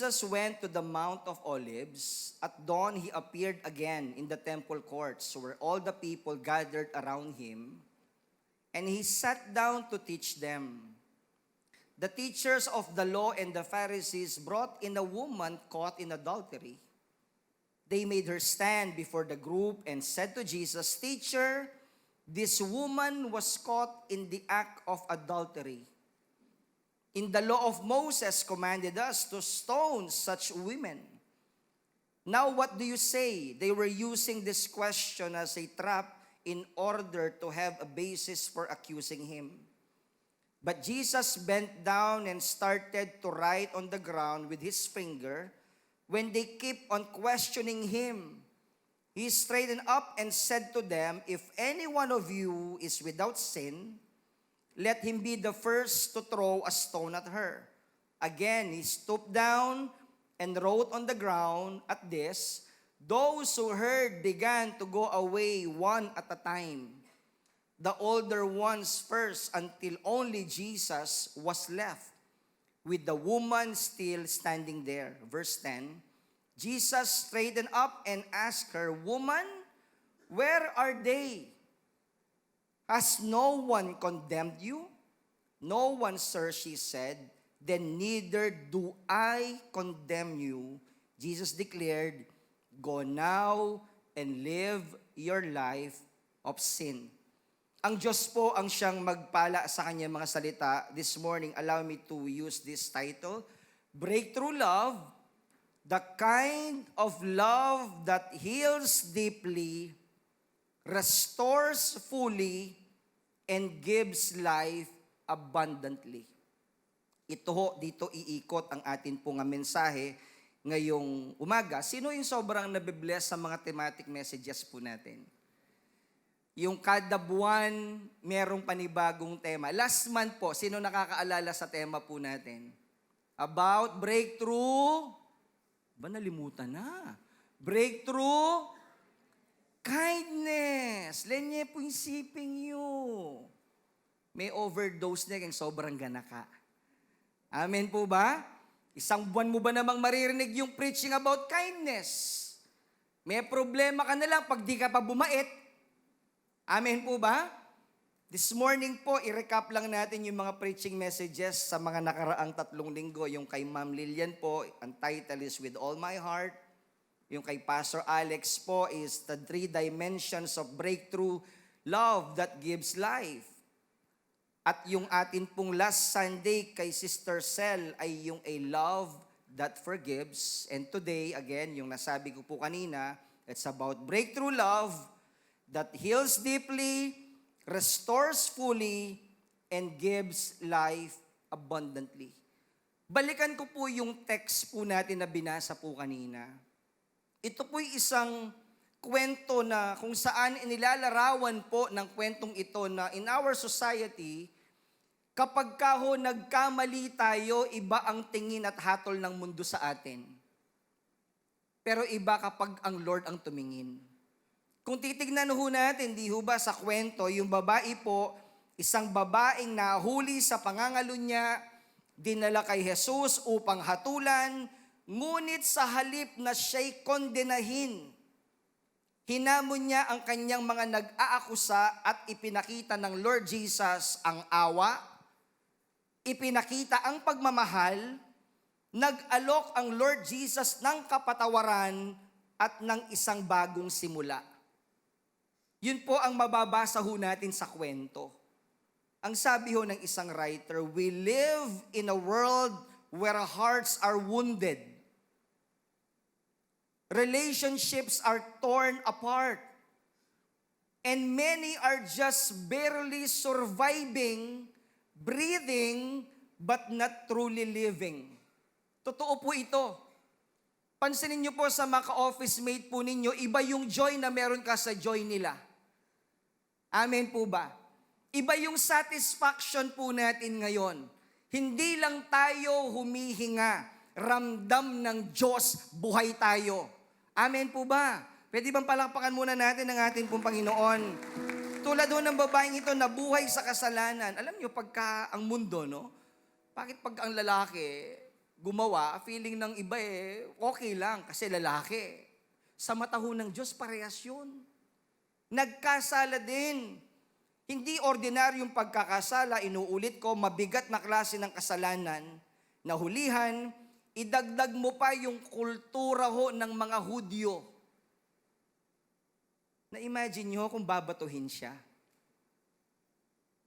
Jesus went to the Mount of Olives, at dawn he appeared again in the temple courts where all the people gathered around him, and he sat down to teach them. The teachers of the law and the Pharisees brought in a woman caught in adultery. They made her stand before the group and said to Jesus, "Teacher, this woman was caught in the act of adultery. In the law of Moses commanded us to stone such women. Now what do you say?" They were using this question as a trap in order to have a basis for accusing him. But Jesus bent down and started to write on the ground with his finger. When they kept on questioning him, he straightened up and said to them, "If any one of you is without sin, let him be the first to throw a stone at her." Again, he stooped down and wrote on the ground. At this, those who heard began to go away one at a time, the older ones first, until only Jesus was left, with the woman still standing there. Verse 10, Jesus straightened up and asked her, "Woman, where are they? Has no one condemned you?" "No one, sir," she said. "Then neither do I condemn you." Jesus declared, "Go now and live your life of sin." Ang Diyos po ang siyang magpala sa kanyang mga salita. This morning, allow me to use this title, Breakthrough Love, the kind of love that heals deeply, restores fully, and gives life abundantly. Ito ho, dito iikot ang atin pong mensahe ngayong umaga. Sino yung sobrang nabibless sa mga thematic messages po natin? Yung kada buwan, merong panibagong tema. Last month po, sino nakakaalala sa tema po natin? About breakthrough, ba nalimutan na? Breakthrough, kindness. Lenye po isipin nyo. May overdose na kang sobrang ganaka. Amen po ba? Isang buwan mo ba namang maririnig yung preaching about kindness? May problema ka na lang pag di ka pa bumait. Amen po ba? This morning po, i-recap lang natin yung mga preaching messages sa mga nakaraang 3 linggo. Yung kay Ma'am Lilian po, ang title is With All My Heart. Yung kay Pastor Alex po is The 3 Dimensions of Breakthrough Love That Gives Life. At yung atin pong last Sunday kay Sister Cel ay yung A Love That Forgives. And today, again, yung nasabi ko po kanina, it's about breakthrough love that heals deeply, restores fully, and gives life abundantly. Balikan ko po yung text po natin na binasa po kanina. Ito po'y isang kwento na kung saan inilalarawan po ng kwentong ito na in our society, kapag ka ho nagkamali tayo, iba ang tingin at hatol ng mundo sa atin. Pero iba kapag ang Lord ang tumingin. Kung titignan ho natin, di ho ba sa kwento, yung babae po, isang babaeng nahuli sa pangangalo niya, dinala kay Jesus upang hatulan, ngunit sa halip na siya'y kondenahin, hinamon niya ang kanyang mga nag-aakusa at ipinakita ng Lord Jesus ang awa, ipinakita ang pagmamahal, nag-alok ang Lord Jesus ng kapatawaran at ng isang bagong simula. Yun po ang mababasa ho natin sa kwento. Ang sabi ho ng isang writer, we live in a world where hearts are wounded. Relationships are torn apart. And many are just barely surviving, breathing, but not truly living. Totoo po ito. Pansinin niyo po sa mga ka-office mate po ninyo, iba yung joy na meron ka sa joy nila. Amen po ba? Iba yung satisfaction po natin ngayon. Hindi lang tayo humihinga, ramdam ng Diyos, buhay tayo. Amen po ba? Pwede bang palakpakan muna natin ang ating pong Panginoon? Tulad doon ng babaeng ito na buhay sa kasalanan. Alam niyo, pagka ang mundo, no? Bakit pag ang lalaki, gumawa, feeling ng iba okay lang kasi lalaki. Sa mata ho ng Diyos, parehas yun. Nagkasala din. Hindi ordinaryong pagkakasala, inuulit ko, mabigat na klase ng kasalanan, nahulihan, idagdag mo pa yung kultura ho ng mga Hudyo. Na-imagine nyo kung babatuhin siya.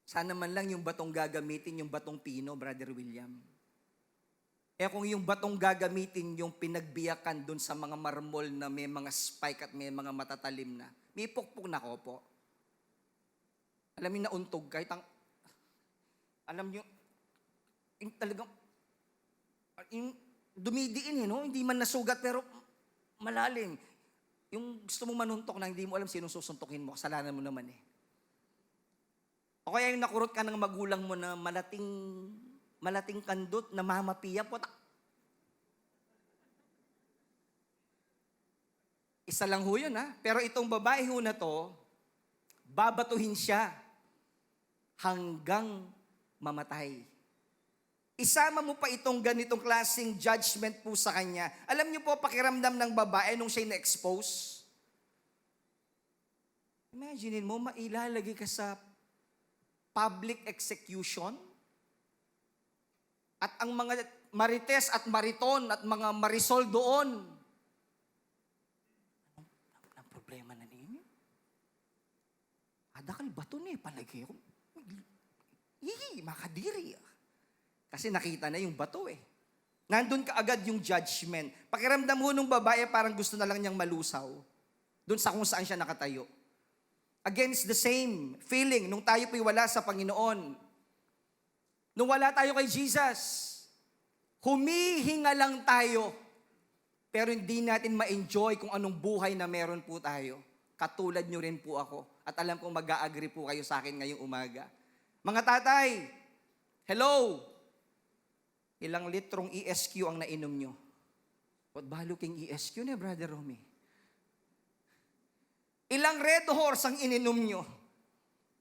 Sana man lang yung batong gagamitin, yung batong pino, Brother William. Kung yung batong gagamitin, yung pinagbiyakan dun sa mga marmol na may mga spike at may mga matatalim na, may pukpuk na ko po. Alam niyo, nauntog kahit alam niyo, talagang, dumidiin no? Hindi man nasugat pero malalim. Yung gusto mong manuntok na hindi mo alam sino susuntukin mo, kasalanan mo naman O kaya yung nakurot ka ng magulang mo na malating kandot, na mamapiya po. Isa lang ho yun Pero itong babae ho na to, babatuhin siya hanggang mamatay. Isama mo pa itong ganitong klaseng judgment po sa kanya. Alam niyo po, pakiramdam ng babae nung siya na-expose. Imagine mo, mailalagay ka sa public execution. At ang mga marites at mariton at mga marisol doon, ang problema na ninyo? Adakal bato ni, palagi ako. Makadiri Kasi nakita na yung bato Nandun ka agad yung judgment. Pakiramdam mo nung babae, parang gusto na lang niyang malusaw. Doon sa kung saan siya nakatayo. Against the same feeling, nung tayo po'y wala sa Panginoon. Nung wala tayo kay Jesus, humihinga lang tayo. Pero hindi natin ma-enjoy kung anong buhay na meron po tayo. Katulad nyo rin po ako. At alam kong mag-a-agree po kayo sa akin ngayong umaga. Mga tatay, hello! Ilang litrong ESQ ang nainom nyo? What balo king ESQ na, Brother Romy? Ilang Red Horse ang ininom nyo?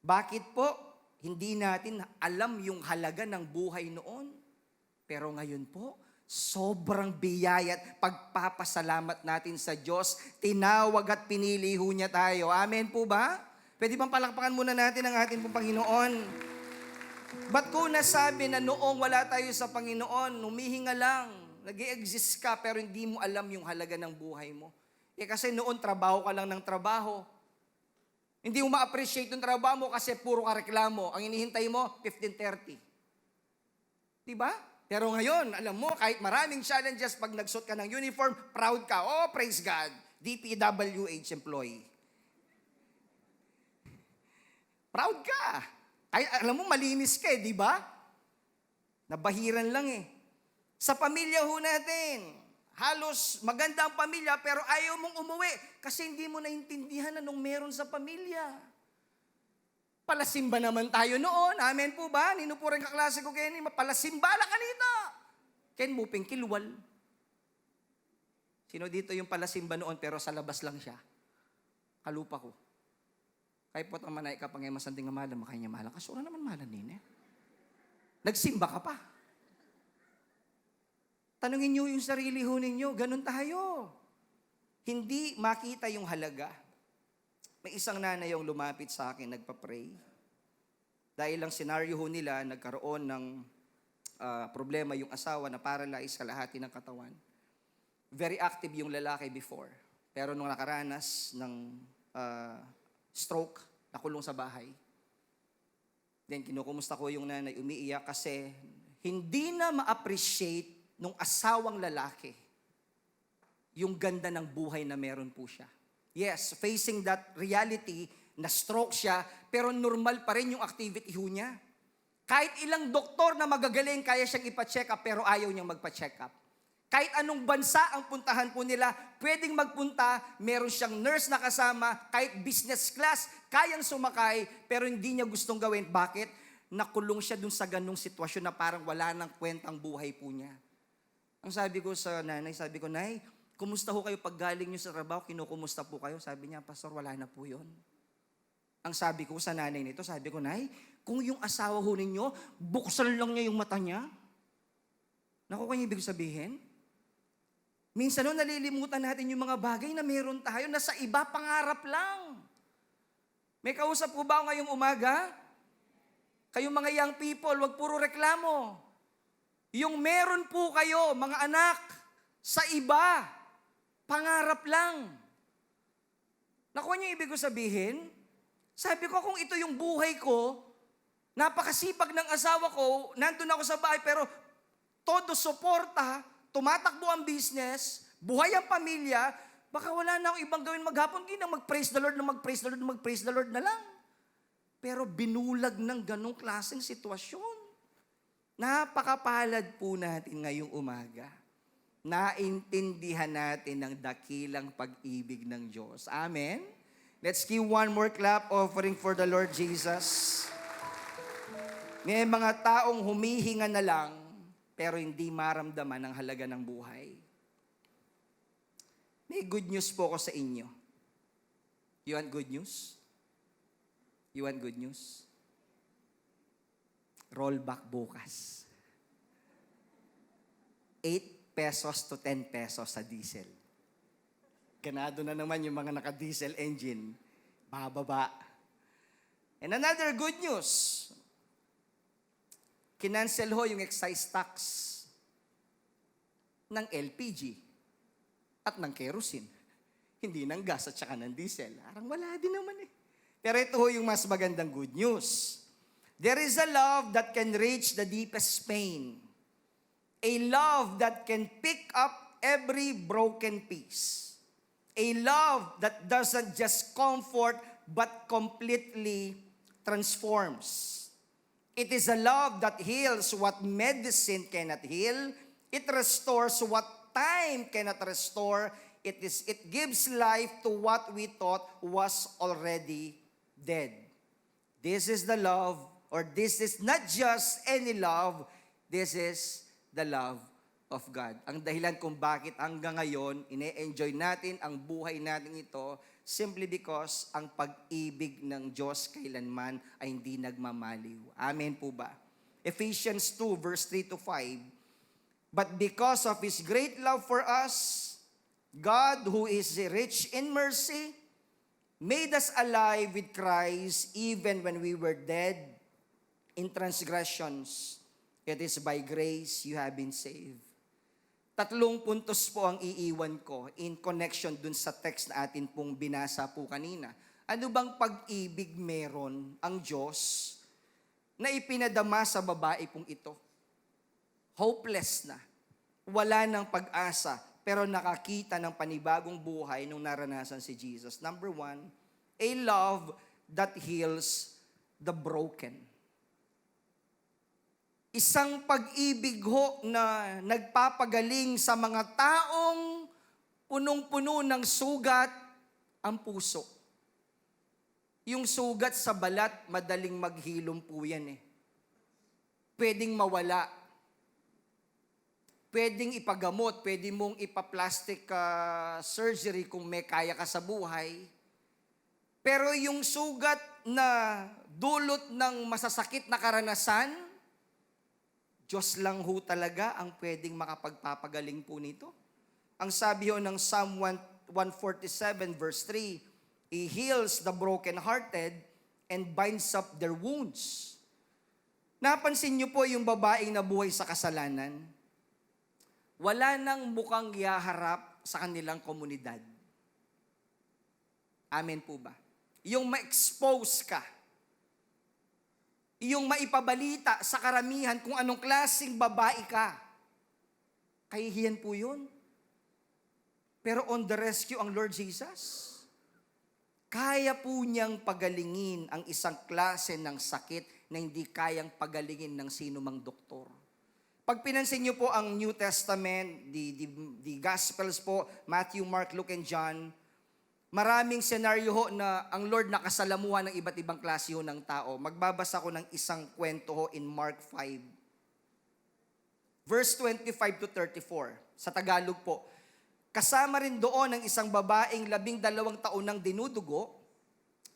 Bakit po? Hindi natin alam yung halaga ng buhay noon. Pero ngayon po, sobrang biyaya at pagpapasalamat natin sa Diyos. Tinawag at pinili ho niya tayo. Amen po ba? Pwede bang palakpakan muna natin ang ating pong Panginoon? Ba't ko nasabi na noong wala tayo sa Panginoon, humihinga lang, nag-i-exist ka pero hindi mo alam yung halaga ng buhay mo? Kasi noon trabaho ka lang ng trabaho. Hindi mo ma-appreciate yung trabaho mo kasi puro ka reklamo. Ang inihintay mo, 15:30. Diba? Pero ngayon, alam mo, kahit maraming challenges, pag nagsuot ka ng uniform, proud ka. Oh, praise God. DPWH employee. Proud ka. Ay, alam mo, malinis ka di ba? Nabahiran lang Sa pamilya ho natin, halos maganda ang pamilya pero ayaw mong umuwi kasi hindi mo naintindihan anong meron sa pamilya. Palasimba naman tayo noon. Amen po ba? Nino po rin kaklase ko Kenny, mapalasimba na kanita. Ken mo kilwal. Sino dito yung palasimba noon pero sa labas lang siya? Kalupa ko. Kaya po ang manay ka pang masanding amalan, makanya malang. Kasura naman malan din Nagsimba ka pa. Tanungin niyo yung sarili ho ninyo, ganun tayo. Hindi makita yung halaga. May isang nanay yung lumapit sa akin, nagpa-pray. Dahil lang senaryo ho nila, nagkaroon ng problema yung asawa na paralyzed kalahati ng katawan. Very active yung lalaki before. Pero nung nakaranas ng stroke, nakulong sa bahay. Then kinukumusta ko yung nanay, umiiyak kasi hindi na ma-appreciate nung asawang lalaki yung ganda ng buhay na meron po siya. Yes, facing that reality, na stroke siya, pero normal pa rin yung activity ho niya. Kahit ilang doktor na magagaling, kaya siyang ipa-check up, pero ayaw niyang magpa-check up. Kahit anong bansa ang puntahan po nila, pwedeng magpunta, meron siyang nurse na kasama, kahit business class, kayang sumakay, pero hindi niya gustong gawin. Bakit? Nakulong siya dun sa ganung sitwasyon na parang wala nang kwentang buhay po niya. Ang sabi ko sa nanay, sabi ko, Nay, kumusta ho kayo pag galing niyo sa trabaho? Kinukumusta po kayo? Sabi niya, Pastor, wala na po yun. Ang sabi ko sa nanay nito, sabi ko, Nay, kung yung asawa ho ninyo, buksan lang niya yung mata niya. Naku, kung ibig sabihin, minsan nalilimutan natin yung mga bagay na meron tayo na sa iba pangarap lang. May kausap po ba ako ngayong umaga? Kayong mga young people, wag puro reklamo. Yung meron po kayo, mga anak, sa iba, pangarap lang. Naku, niyo ibig ko sabihin? Sabi ko, kung ito yung buhay ko, napakasipag ng asawa ko, nandun ako sa bahay, pero todo suporta, tumatakbo ang business, buhay ang pamilya, baka wala na akong ibang gawin maghapon, hindi na mag-praise the Lord, na mag-praise the Lord, na mag-praise the Lord na lang. Pero binulag ng ganong klaseng sitwasyon. Napakapalad po natin ngayong umaga. Naintindihan natin ang dakilang pag-ibig ng Diyos. Amen? Let's give one more clap offering for the Lord Jesus. May mga taong humihinga na lang, pero hindi maramdaman ang halaga ng buhay. May good news po ko sa inyo. You want good news? You want good news? Roll back bukas. 8 pesos to 10 pesos sa diesel. Ganado na naman yung mga naka-diesel engine. Bababa. And another good news, kinancel ho yung excise tax ng LPG at ng kerosene. Hindi ng gas at saka ng diesel. Parang wala din naman eh. Pero ito ho yung mas magandang good news. There is a love that can reach the deepest pain. A love that can pick up every broken piece. A love that doesn't just comfort but completely transforms. It is a love that heals what medicine cannot heal. It restores what time cannot restore. It gives life to what we thought was already dead. This is the love, or this is not just any love, this is the love of God. Ang dahilan kung bakit hanggang ngayon, ine-enjoy natin ang buhay natin ito, simply because ang pag-ibig ng Diyos kailanman ay hindi nagmamaliw. Amen po ba? Ephesians 2 verse 3 to 5. But because of His great love for us, God, who is rich in mercy, made us alive with Christ even when we were dead in transgressions. It is by grace you have been saved. 3 puntos po ang iiwan ko in connection dun sa text na atin pong binasa po kanina. Ano bang pag-ibig meron ang Diyos na ipinadama sa babae pong ito? Hopeless na. Wala ng pag-asa, pero nakakita ng panibagong buhay nung naranasan si Jesus. Number 1, a love that heals the broken. Isang pag-ibig ho na nagpapagaling sa mga taong punong-puno ng sugat ang puso. Yung sugat sa balat, madaling maghilom po yan eh. Pwedeng mawala. Pwedeng ipagamot, pwede mong ipaplastic surgery kung may kaya ka sa buhay. Pero yung sugat na dulot ng masasakit na karanasan, Diyos lang ho talaga ang pwedeng makapagpapagaling po nito. Ang sabi ho ng Psalm 147 verse 3, He heals the brokenhearted and binds up their wounds. Napansin niyo po yung babaeng nabuhay sa kasalanan? Wala nang mukhang yaharap sa kanilang komunidad. Amen po ba? Yung ma-expose ka, yung maipabalita sa karamihan kung anong klaseng babae ka, kahihiyan po yun. Pero on the rescue ang Lord Jesus, kaya po niyang pagalingin ang isang klase ng sakit na hindi kayang pagalingin ng sino mang doktor. Pag pinansin niyo po ang New Testament, the Gospels po, Matthew, Mark, Luke, and John, maraming senaryo ho na ang Lord nakasalamuhan ng iba't ibang klase ho ng tao. Magbabasa ko ng isang kwento ho in Mark 5. Verse 25 to 34. Sa Tagalog po. Kasama rin doon ang isang babaeng 12 taon nang dinudugo.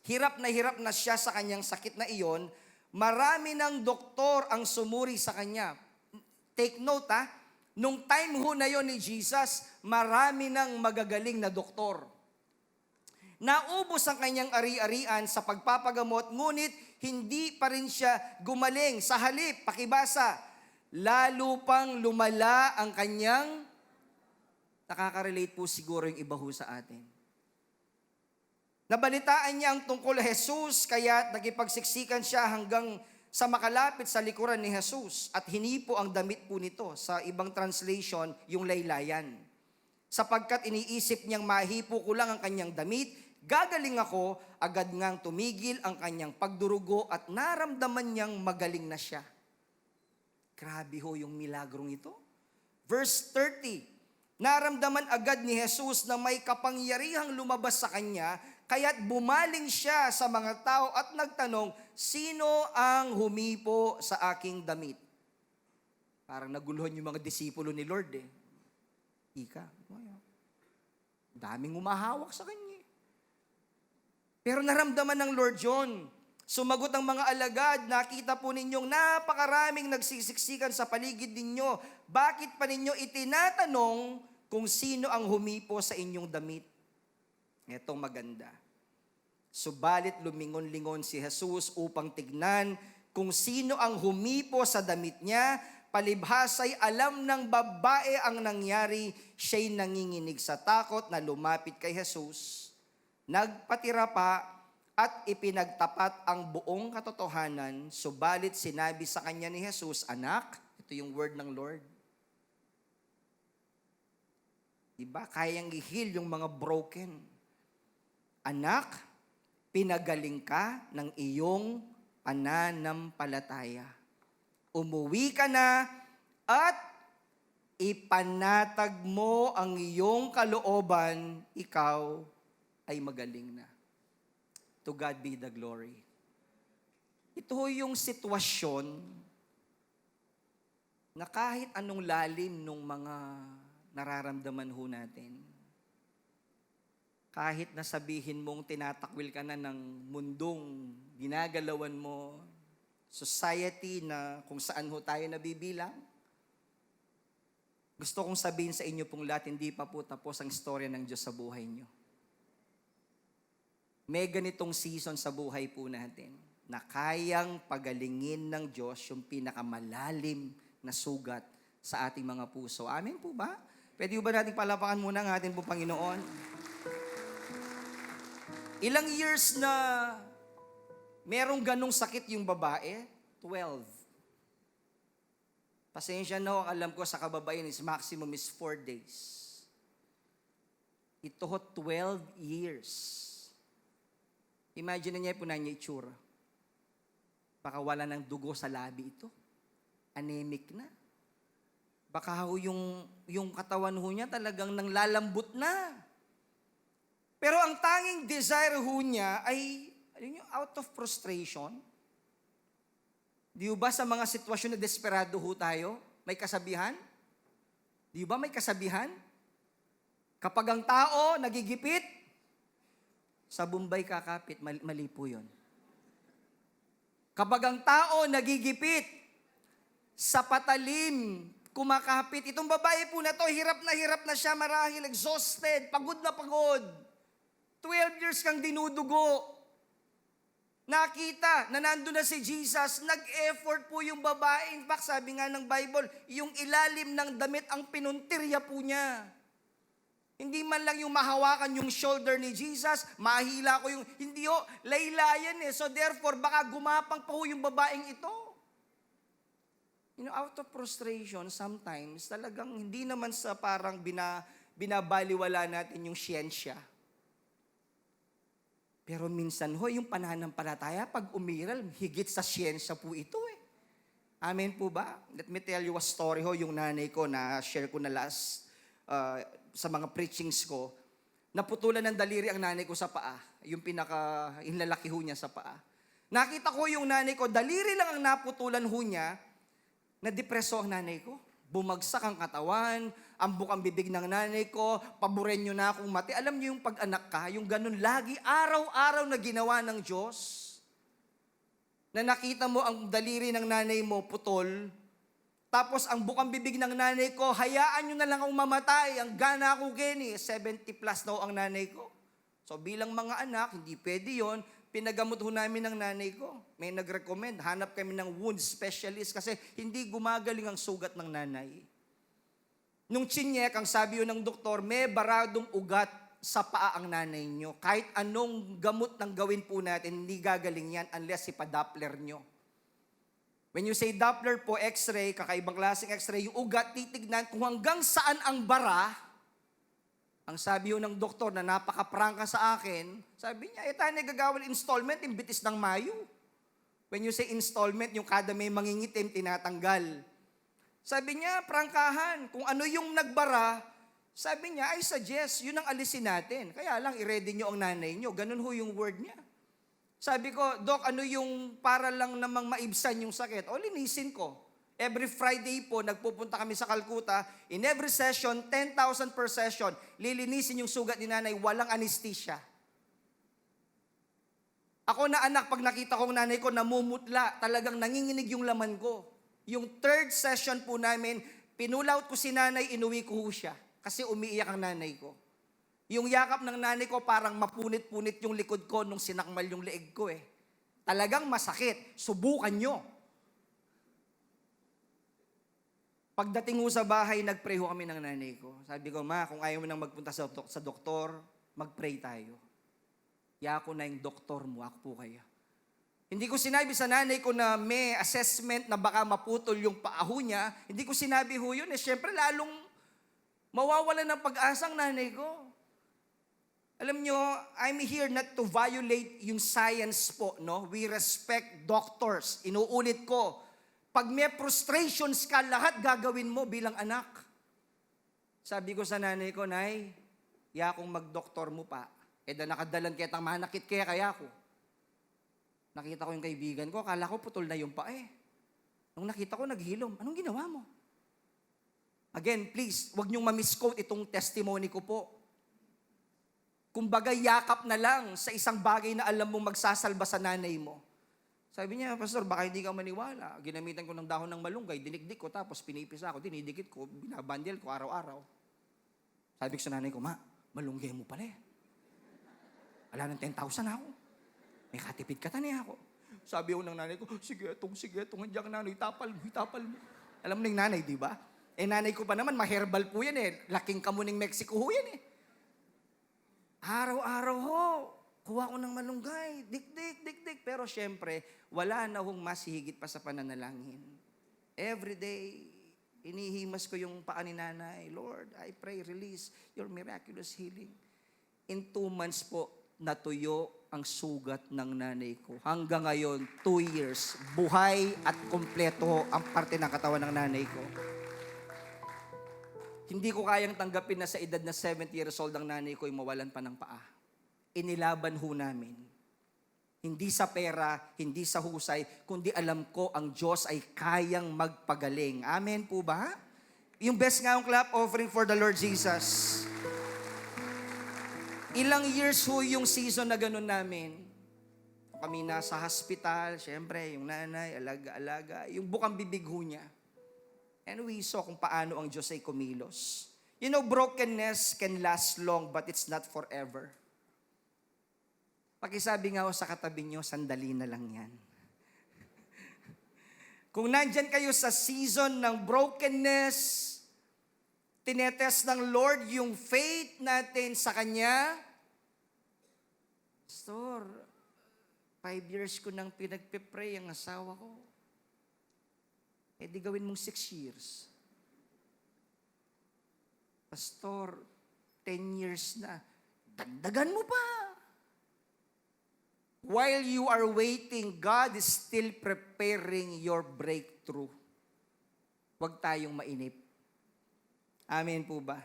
Hirap na siya sa kanyang sakit na iyon. Marami ng doktor ang sumuri sa kanya. Take note Nung time ho na yon ni Jesus, marami ng magagaling na doktor. Naubos ang kanyang ari-arian sa pagpapagamot, ngunit hindi pa rin siya gumaling. Sa halip, pakibasa, lalo pang lumala ang kanyang, nakaka-relate po siguro yung iba ho sa atin. Nabalitaan niya ang tungkol Jesus, kaya nagipagsiksikan siya hanggang sa makalapit sa likuran ni Jesus at hinipo ang damit po nito. Sa ibang translation, yung laylayan. Sapagkat iniisip niyang mahipo ko lang ang kanyang damit, gagaling ako, agad ngang tumigil ang kanyang pagdurugo at naramdaman niyang magaling na siya. Grabe ho yung milagrong ito. Verse 30, naramdaman agad ni Jesus na may kapangyarihang lumabas sa kanya, kaya't bumaling siya sa mga tao at nagtanong, sino ang humipo sa aking damit? Parang naguluhan yung mga disipulo ni Lord eh. Ika, daming umahawak sa kanya. Pero naramdaman ng Lord yun. Sumagot ang mga alagad, nakita po ninyong napakaraming nagsisiksikan sa paligid ninyo. Bakit pa ninyo itinatanong kung sino ang humipo sa inyong damit? Etong maganda. Subalit lumingon-lingon si Jesus upang tignan kung sino ang humipo sa damit niya. Palibhasa'y alam ng babae ang nangyari, siya'y nanginginig sa takot na lumapit kay Jesus. Nagpatira pa at ipinagtapat ang buong katotohanan, subalit sinabi sa kanya ni Jesus, anak, ito yung word ng Lord. Diba? Kayang i-heal yung mga broken. Anak, pinagaling ka ng iyong pananampalataya. Umuwi ka na at ipanatag mo ang iyong kalooban, ikaw ay magaling na. To God be the glory. Ito yung sitwasyon na kahit anong lalim ng mga nararamdaman ho natin, kahit na sabihin mong tinatakwil ka na ng mundong ginagalawan mo, society na kung saan ho tayo nabibilang, gusto kong sabihin sa inyo pong lahat, hindi pa po tapos ang istorya ng Diyos sa buhay nyo. May ganitong season sa buhay po natin na kayang pagalingin ng Diyos yung pinakamalalim na sugat sa ating mga puso. Amen po ba? Pwede ba natin palapakan muna ang ating po Panginoon? Ilang years na merong ganong sakit yung babae? 12. Pasensya na ho, alam ko sa kababayan is maximum is 4 days. Ito ho, 12 years. Imagine niya po na niya itsura. Baka wala ng dugo sa labi ito. Anemic na. Baka ho yung katawan ho niya talagang nanglalambot na. Pero ang tanging desire ho niya ay, out of frustration. Di ba sa mga sitwasyon na desperado ho tayo, may kasabihan? Di ba may kasabihan? Kapag ang tao nagigipit, sa Bombay kakapit, mali po yun. Kapag ang tao nagigipit, sa patalim, kumakapit. Itong babae po na to, hirap na siya marahil, exhausted, pagod na pagod. 12 years kang dinudugo. Nakita na nandun na si Jesus, nag-effort po yung babae. In fact, sabi nga ng Bible, yung ilalim ng damit ang pinuntirya po niya. Hindi man lang yung mahawakan yung shoulder ni Jesus, mahila ko yung, hindi ho, laylayan eh. So therefore, baka gumapang pa ho yung babaeng ito. Out of frustration, sometimes, talagang hindi naman sa parang binabaliwala natin yung siyensya. Pero minsan ho, yung pananampalataya, pag umiral, higit sa siyensya po ito eh. Amen po ba? Let me tell you a story ho, yung nanay ko na share ko na last sa mga preachings ko, naputulan ng daliri ang nanay ko sa paa. Yung inlalaki ho niya sa paa. Nakita ko yung nanay ko, daliri lang ang naputulan ho niya, na-depreso ang nanay ko. Bumagsak ang katawan, ambok ang bibig ng nanay ko, paborenyo na akong mati. Alam niyo yung pag-anak ka, yung ganun lagi, araw-araw na ginawa ng Diyos, na nakita mo ang daliri ng nanay mo putol, Tapos ang bukang bibig ng nanay ko, hayaan nyo na lang akong mamatay. Ang gana ko, Kenny, 70 plus na ang nanay ko. So bilang mga anak, hindi pwede yon. Pinagamot ho namin ng nanay ko. May nag-recommend, hanap kami ng wound specialist kasi hindi gumagaling ang sugat ng nanay. Nung chinyek, ang sabi yun ng doktor, may baradong ugat sa paa ang nanay nyo. Kahit anong gamot ng gawin po natin, hindi gagaling yan unless ipa-Doppler nyo. When you say Doppler po, X-ray, kakaibang klaseng X-ray, yung ugat, titignan kung hanggang saan ang bara. Ang sabi yun ng doktor na napaka-prangka sa akin, sabi niya, tayo nagagawal installment, yung bitis ng Mayo. When you say installment, yung kada may mangingitim, tinatanggal. Sabi niya, prangkahan, kung ano yung nagbara, sabi niya, I suggest, yun ang alisin natin. Kaya lang, i-ready nyo ang nanay nyo. Ganun ho yung word niya. Sabi ko, Doc, ano yung para lang namang maibsan yung sakit? O, linisin ko. Every Friday po, nagpupunta kami sa Calcutta. In every session, 10,000 per session, lilinisin yung sugat ni nanay, walang anesthesia. Ako na anak, pag nakita kong nanay ko, namumutla, talagang nanginginig yung laman ko. Yung third session po namin, pinulaut ko si nanay, inuwi ko ho siya. Kasi umiiyak ang nanay ko. Yung yakap ng nanay ko, parang mapunit-punit yung likod ko nung sinakmal yung leeg ko eh. Talagang masakit. Subukan nyo. Pagdating ho sa bahay, nag-pray ho kami ng nanay ko. Sabi ko, Ma, kung ayaw mo nang magpunta sa doktor, mag-pray tayo. Yako na yung doktor mo, ako po kaya. Hindi ko sinabi sa nanay ko na may assessment na baka maputol yung paaho niya. Hindi ko sinabi ho yun. Siyempre, lalong mawawalan ng pag-asang nanay ko. Alam nyo, I'm here not to violate yung science po, no? We respect doctors. Inuulit ko, pag may frustrations ka, lahat gagawin mo bilang anak. Sabi ko sa nanay ko, Nay, yakong mag-doktor mo pa. Nakadalan kitang manakit kaya ko. Nakita ko yung kaibigan ko, akala ko putol na yung pa eh. Nung nakita ko, naghilom. Anong ginawa mo? Again, please, wag niyong ma-misquote itong testimony ko po. Kumbaga, yakap na lang sa isang bagay na alam mong magsasalba sa nanay mo. Sabi niya, Pastor, baka hindi ka maniwala. Ginamitan ko ng dahon ng malunggay, dinikdik ko, tapos pinipisa ko, dinidikit ko, binabandel ko araw-araw. Sabi ko sa nanay ko, Ma, malunggay mo pala eh. Wala ng 10,000 ako. May katipid ka tani ako. Sabi ko ng nanay ko, sige itong, nandiyan ka nanay, tapal mo. Alam mo ng nanay, di ba? Nanay ko pa naman, ma-herbal po yan eh. Laking kamuning Mexico ho yan eh. Araw-araw ho, kuha ko ng malunggay, dik. Pero syempre, wala na hong mas higit pa sa pananalangin. Every day, inihimas ko yung paa ni nanay. Lord, I pray, release your miraculous healing. In 2 months po, natuyo ang sugat ng nanay ko. Hanggang ngayon, 2 years, buhay at kompleto ang parte ng katawan ng nanay ko. Hindi ko kayang tanggapin na sa edad na 70 years old ang nanay ko ay mawalan pa ng paa. Inilaban ho namin. Hindi sa pera, hindi sa husay, kundi alam ko ang Diyos ay kayang magpagaling. Amen po ba? Yung best nga ang clap offering for the Lord Jesus. Ilang years ho yung season na ganun namin. Kami nasa hospital, syempre, yung nanay, alaga-alaga, yung bukang bibig ho niya. And we saw kung paano ang Diyos ay kumilos. You know, brokenness can last long, but it's not forever. Pakisabi nga ho sa katabi nyo, sandali na lang yan. Kung nandyan kayo sa season ng brokenness, tinetest ng Lord yung faith natin sa Kanya, Pastor, 5 years ko nang pinagpipray ang asawa ko. Di gawin mong 6 years. Pastor, 10 years na. Dagdagan mo pa. While you are waiting, God is still preparing your breakthrough. Huwag tayong mainip. Amen po ba?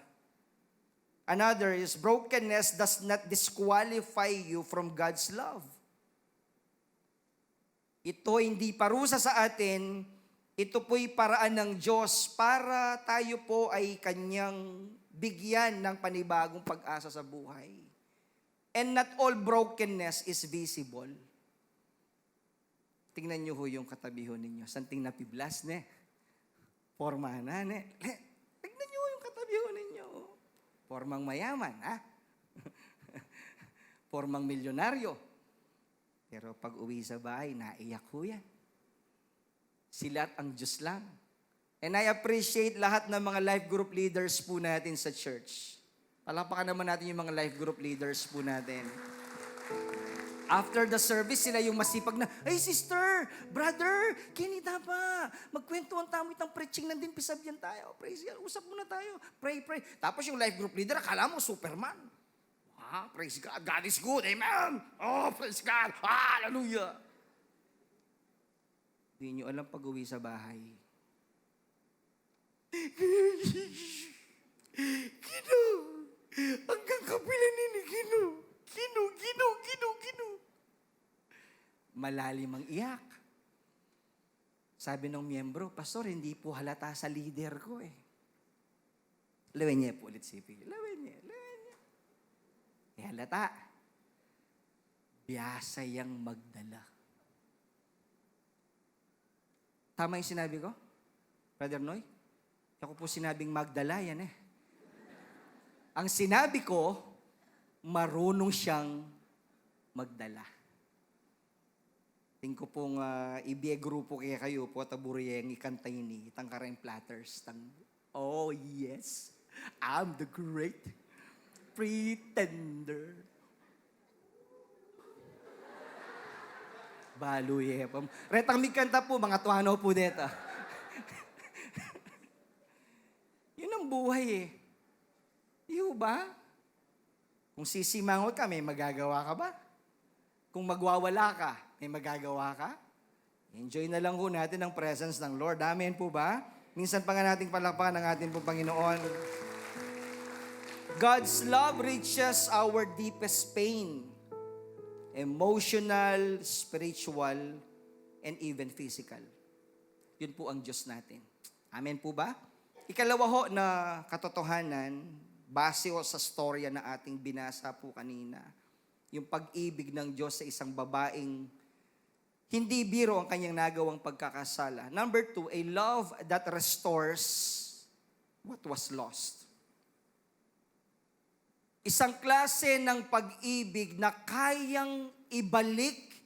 Another is, brokenness does not disqualify you from God's love. Ito hindi parusa sa atin. Ito po'y paraan ng Diyos para tayo po ay Kanyang bigyan ng panibagong pag-asa sa buhay. And not all brokenness is visible. Tingnan niyo ho yung katabi ho ninyo. Santing napiblas ne. Pormanan eh. Tignan nyo yung katabi ho ninyo. Formang mayaman, ha? Formang milyonaryo. Pero pag uwi sa bahay, naiyak ho yan. Sila at ang Diyos lang. And I appreciate lahat ng mga life group leaders po natin sa church. Palapakan naman natin yung mga life group leaders po natin. After the service, sila yung masipag na, ay sister, brother, kinita pa. Magkwentuhan tayo itang preaching nandin, pisabyan tayo. Praise God, usap muna tayo. Pray. Tapos yung life group leader, akala mo Superman. Praise God, God is good, amen. Oh, praise God, hallelujah. Hindi nyo alam pag-uwi sa bahay. Kino, hanggang kapilan ni Kino. Kino. Malalim ang iyak. Sabi ng miyembro, Pastor, hindi po halata sa leader ko eh. Lawin niya po ulit si Pig. Lawin niya. Eh halata. Biyasa yang magdala. Tama yung sinabi ko? Brother Noy? Ako po sinabing magdala yan eh. Ang sinabi ko, marunong siyang magdala. Tingko pong ibiye grupo kaya kayo po taburiyeng ikantay ni tangkareng platters. Oh yes, I'm the great pretender. Baluye. Retang mikanta po, mga tuwano po dito. Yun ang buhay eh. Iyo ba? Kung sisimangot ka, may magagawa ka ba? Kung magwawala ka, may magagawa ka? Enjoy na lang ho natin ang presence ng Lord. Amen po ba? Minsan pa nga nating palakpakan ang ating po Panginoon. God's love reaches our deepest pain. Emotional, spiritual, and even physical. Yun po ang Diyos natin. Amen po ba? Ikalawa ho na katotohanan, base ho sa storya na ating binasa po kanina, yung pag-ibig ng Diyos sa isang babaeng hindi biro ang kanyang nagawang pagkakasala. Number 2, a love that restores what was lost. Isang klase ng pag-ibig na kayang ibalik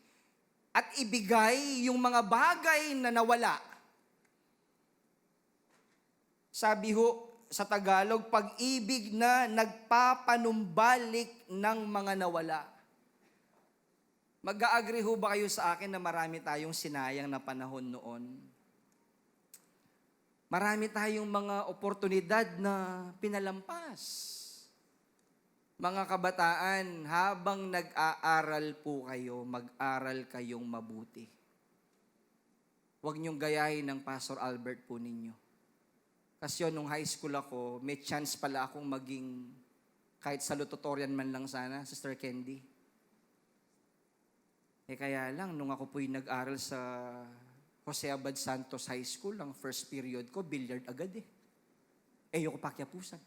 at ibigay yung mga bagay na nawala. Sabi ho sa Tagalog, pag-ibig na nagpapanumbalik ng mga nawala. Mag-a-agree ho ba kayo sa akin na marami tayong sinayang na panahon noon? Marami tayong mga oportunidad na pinalampas. Mga kabataan, habang nag-aaral po kayo, mag-aral kayong mabuti. Huwag niyong gayahin ng Pastor Albert po ninyo. Kasi yun, nung high school ako, may chance pala akong maging, kahit salutatorian man lang sana, Sister Candy. Kaya lang, nung ako po'y nag-aral sa Jose Abad Santos High School, ang first period ko, billiard agad eh. Ayoko pakyapusan.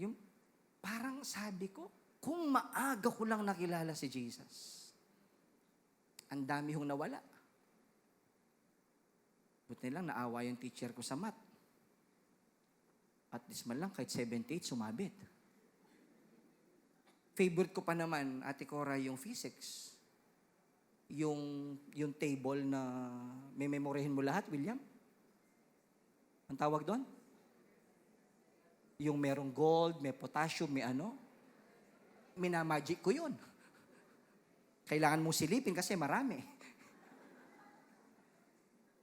Yung parang sabi ko, kung maaga ko lang nakilala si Jesus, ang dami hong nawala. Buti lang, naawa yung teacher ko sa math. At least man lang, kahit 78, sumabit. Favorite ko pa naman, Ate Cora, yung physics. Yung table na may memorihin mo lahat, William. Ang tawag doon? Yung merong gold, may potassium, may ano. Minamagic ko yun. Kailangan mong silipin kasi marami.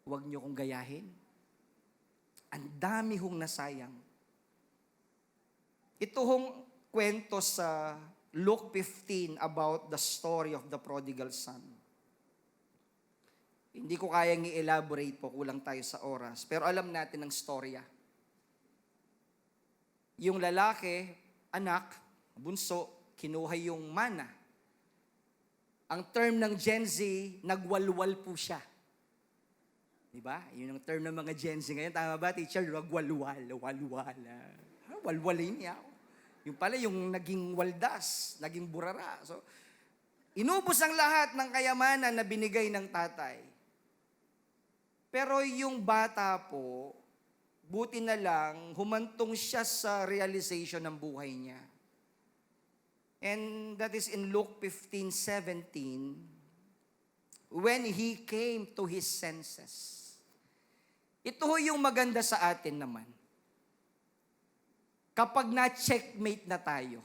Huwag niyo kong gayahin. Ang dami hong nasayang. Ito hong kwento sa Luke 15 about the story of the prodigal son. Hindi ko kayang i-elaborate po, kulang tayo sa oras. Pero alam natin ang storya. Yung lalaki, anak, bunso, kinuha yung mana. Ang term ng Gen Z, nagwalwal po siya. Diba? Yun ang term ng mga Gen Z ngayon. Tama ba, teacher? Nagwalwal, walwala. Walwalin niya. Yung pala, yung naging waldas, naging burara. So, inubos ang lahat ng kayamanan na binigay ng tatay. Pero yung bata po, buti na lang, humantong siya sa realization ng buhay niya. And that is in Luke 15:17, when he came to his senses. Ito yung maganda sa atin naman. Kapag na-checkmate na tayo,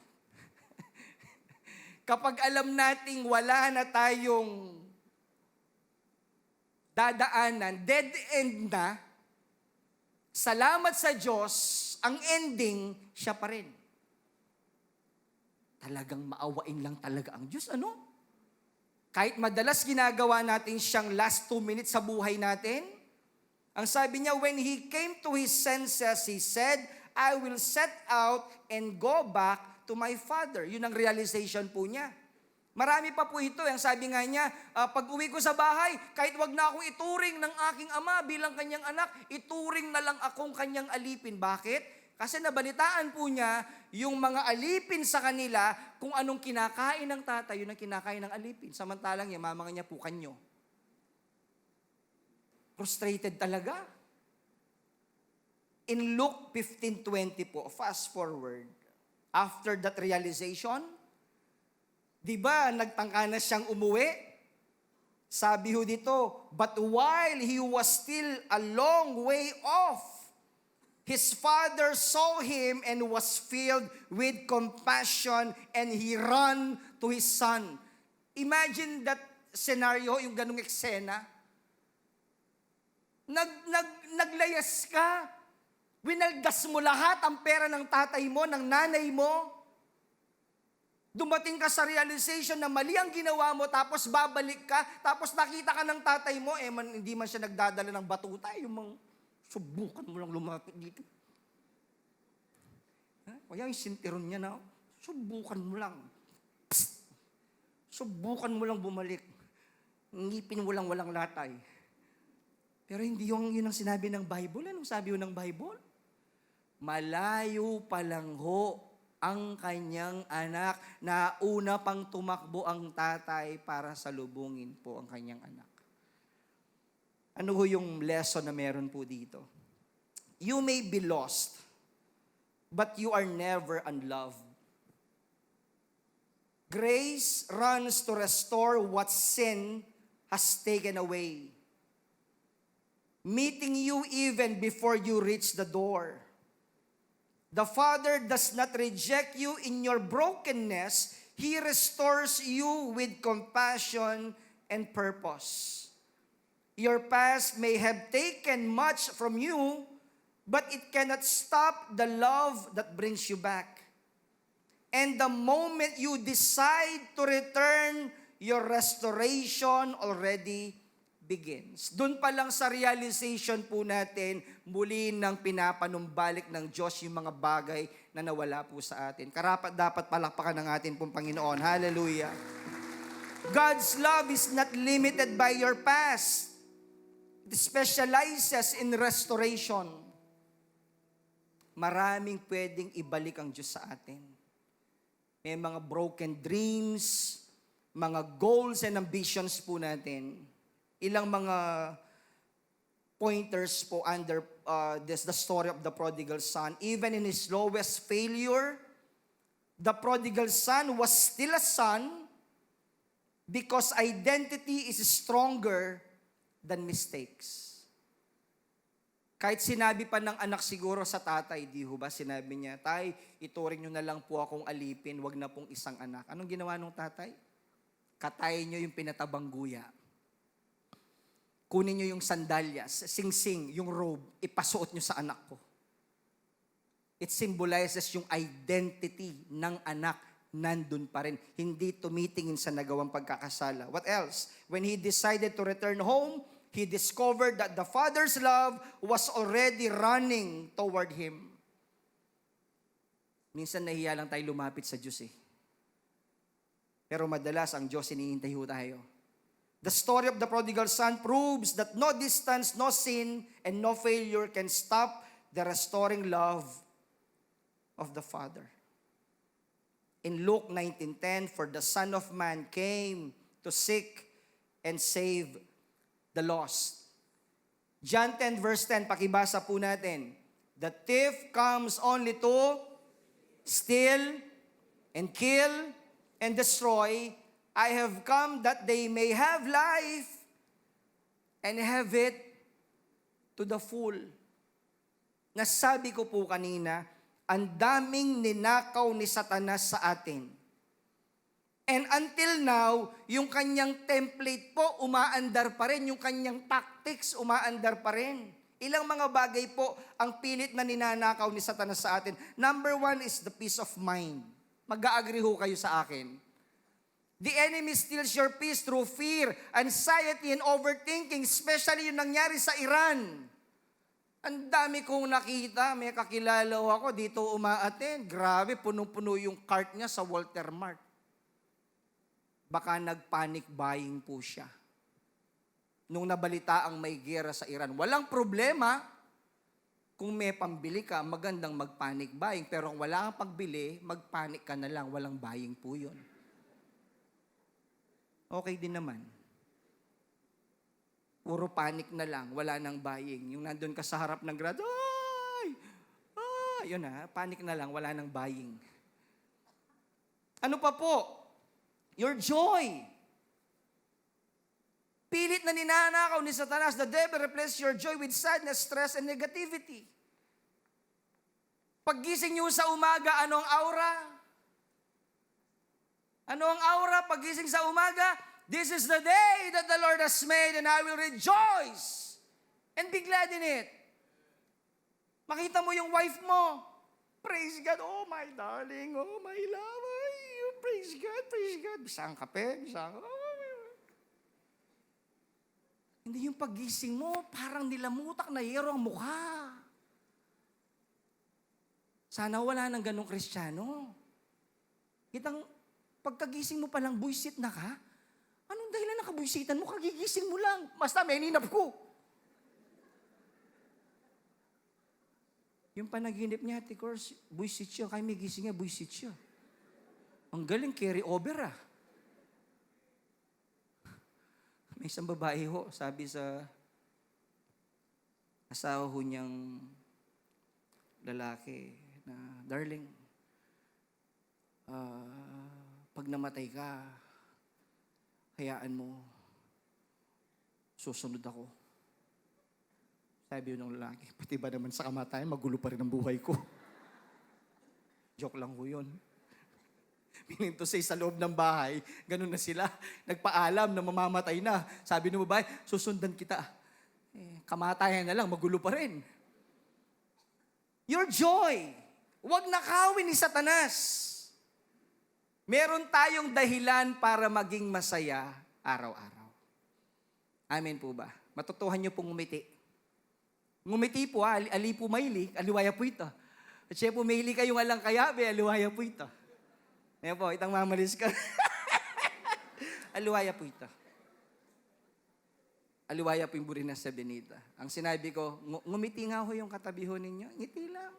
kapag alam nating wala na tayong dadaanan, dead end na, salamat sa Diyos, ang ending, siya pa rin. Talagang maawain lang talaga ang Diyos, ano? Kahit madalas ginagawa natin siyang last 2 minutes sa buhay natin, ang sabi niya, when he came to his senses, he said, I will set out and go back to my father. Yun ang realization po niya. Marami pa po ito. Ang sabi nga niya, pag uwi ko sa bahay, kahit wag na akong ituring ng aking ama bilang kanyang anak, ituring na lang akong kanyang alipin. Bakit? Kasi nabalitaan po niya yung mga alipin sa kanila kung anong kinakain ng tatay, yun ang kinakain ng alipin. Samantalang yung mama niya po kanyo. Frustrated talaga. In Luke 15:20 po, fast forward, after that realization, di ba nagtangka na siyang umuwi? Sabi ho dito, but while he was still a long way off, his father saw him and was filled with compassion and he ran to his son. Imagine that scenario, yung ganung eksena. Naglayas ka. Winaldas mo lahat ang pera ng tatay mo, ng nanay mo. Dumating ka sa realization na mali ang ginawa mo, tapos babalik ka, tapos nakita ka ng tatay mo, hindi man siya nagdadala ng batuta, yung mga subukan mo lang lumapit dito. Kaya yung sintiron niya na, subukan mo lang. Psst! Subukan mo lang bumalik. Ngipin mo lang walang latay. Pero hindi yun ang sinabi ng Bible. Anong sabi yun ng Bible? Malayo pa lang ho ang kanyang anak na una pang tumakbo ang tatay para salubungin po ang kanyang anak. Ano ho yung lesson na meron po dito? You may be lost, but you are never unloved. Grace runs to restore what sin has taken away, meeting you even before you reach the door. The Father does not reject you in your brokenness. He restores you with compassion and purpose. Your past may have taken much from you, but it cannot stop the love that brings you back. And the moment you decide to return, your restoration already begins. Doon pa lang sa realization po natin, muli nang pinapanumbalik ng Diyos yung mga bagay na nawala po sa atin. Karapat dapat palakpakan ng atin pong Panginoon. Hallelujah. God's love is not limited by your past. It specializes in restoration. Maraming pwedeng ibalik ang Diyos sa atin. May mga broken dreams, mga goals and ambitions po natin. Ilang mga pointers po under the story of the prodigal son. Even in his lowest failure, the prodigal son was still a son because identity is stronger than mistakes. Kahit sinabi pa ng anak siguro sa tatay, di ho ba, sinabi niya, tay, ituring nyo na lang po akong alipin, wag na pong isang anak. Anong ginawa ng tatay? Katayin nyo yung pinatabang guya. Kunin nyo yung sandalyas, sing-sing, yung robe, ipasuot nyo sa anak ko. It symbolizes yung identity ng anak, nandun pa rin. Hindi tumitingin sa nagawang pagkakasala. What else? When he decided to return home, he discovered that the Father's love was already running toward him. Minsan nahiya lang tayo lumapit sa Diyos eh. Pero madalas ang Diyos hinihintay ho tayo. The story of the prodigal son proves that no distance, no sin, and no failure can stop the restoring love of the Father. In Luke 19:10, for the Son of Man came to seek and save the lost. John 10 verse 10, pakibasa po natin. The thief comes only to steal and kill and destroy. I have come that they may have life and have it to the full. Nasabi ko po kanina, ang daming ninakaw ni Satanas sa atin. And until now, yung kanyang template po, umaandar pa rin. Yung kanyang tactics, umaandar pa rin. Ilang mga bagay po ang pilit na ninanakaw ni Satanas sa atin. Number 1 is the peace of mind. Mag-a-agree ho kayo sa akin. The enemy steals your peace through fear, anxiety, and overthinking, especially yung nangyari sa Iran. Ang dami kong nakita, may kakilala ako dito umaaten. Grabe, punong-puno yung cart niya sa Walter Mart. Baka nag-panic buying po siya. Nung nabalita ang may gera sa Iran, walang problema. Kung may pambili ka, magandang mag-panic buying. Pero kung wala kang pagbili, mag-panic ka na lang. Walang buying po yun. Okay din naman. Puro panic na lang, wala nang buying. Yung nandun ka sa harap ng grad, yun na, panic na lang, wala nang buying. Ano pa po? Your joy. Pilit na ninanakaw ni Satanas, the devil replaces your joy with sadness, stress, and negativity. Paggising niyo sa umaga, ano ang aura? Ano ang aura paggising sa umaga? This is the day that the Lord has made and I will rejoice and be glad in it. Makita mo yung wife mo. Praise God. Oh, my darling. Oh, my love. Ay, praise God, praise God. Bisang kape, bisang... Hindi yung paggising mo, parang nilamutak na yero ang mukha. Sana wala nang ganong Kristiyano. Kitang pagkagising mo palang buisit na ka, anong dahilan ng kabuisitan mo? Kagigising mo lang. Basta may ninap ko. Yung panaginip niya, of course, buisit siya. Kaya may gising niya, buisit siya. Ang galing, carry over ah. May isang babae ho, sabi sa asawa ho niyang lalaki na, darling, pag namatay ka, hayaan mo, susunod ako. Sabi yun ng lalaki, pati ba naman sa kamatayan, magulo pa rin ang buhay ko. Joke lang ho yun. Meaning to say, sa loob ng bahay, ganun na sila. Nagpaalam na mamamatay na. Sabi ng babae, susundan kita. Kamatayan na lang, magulo pa rin. Your joy. Huwag nakawin ni Satanas. Meron tayong dahilan para maging masaya araw-araw. Amen po ba? Matutuhan niyo pong ngumiti. Ngumiti po ha, ali po maili, aliwaya po ito. At siya po maili kayong alang kayabe, aliwaya po ito. Ayan po, itang mamalis ka. Aliwaya po ito. Aliwaya po yung Burinas sa Benita. Ang sinabi ko, ngumiti nga ho yung katabi ho ninyo. Ngiti lang.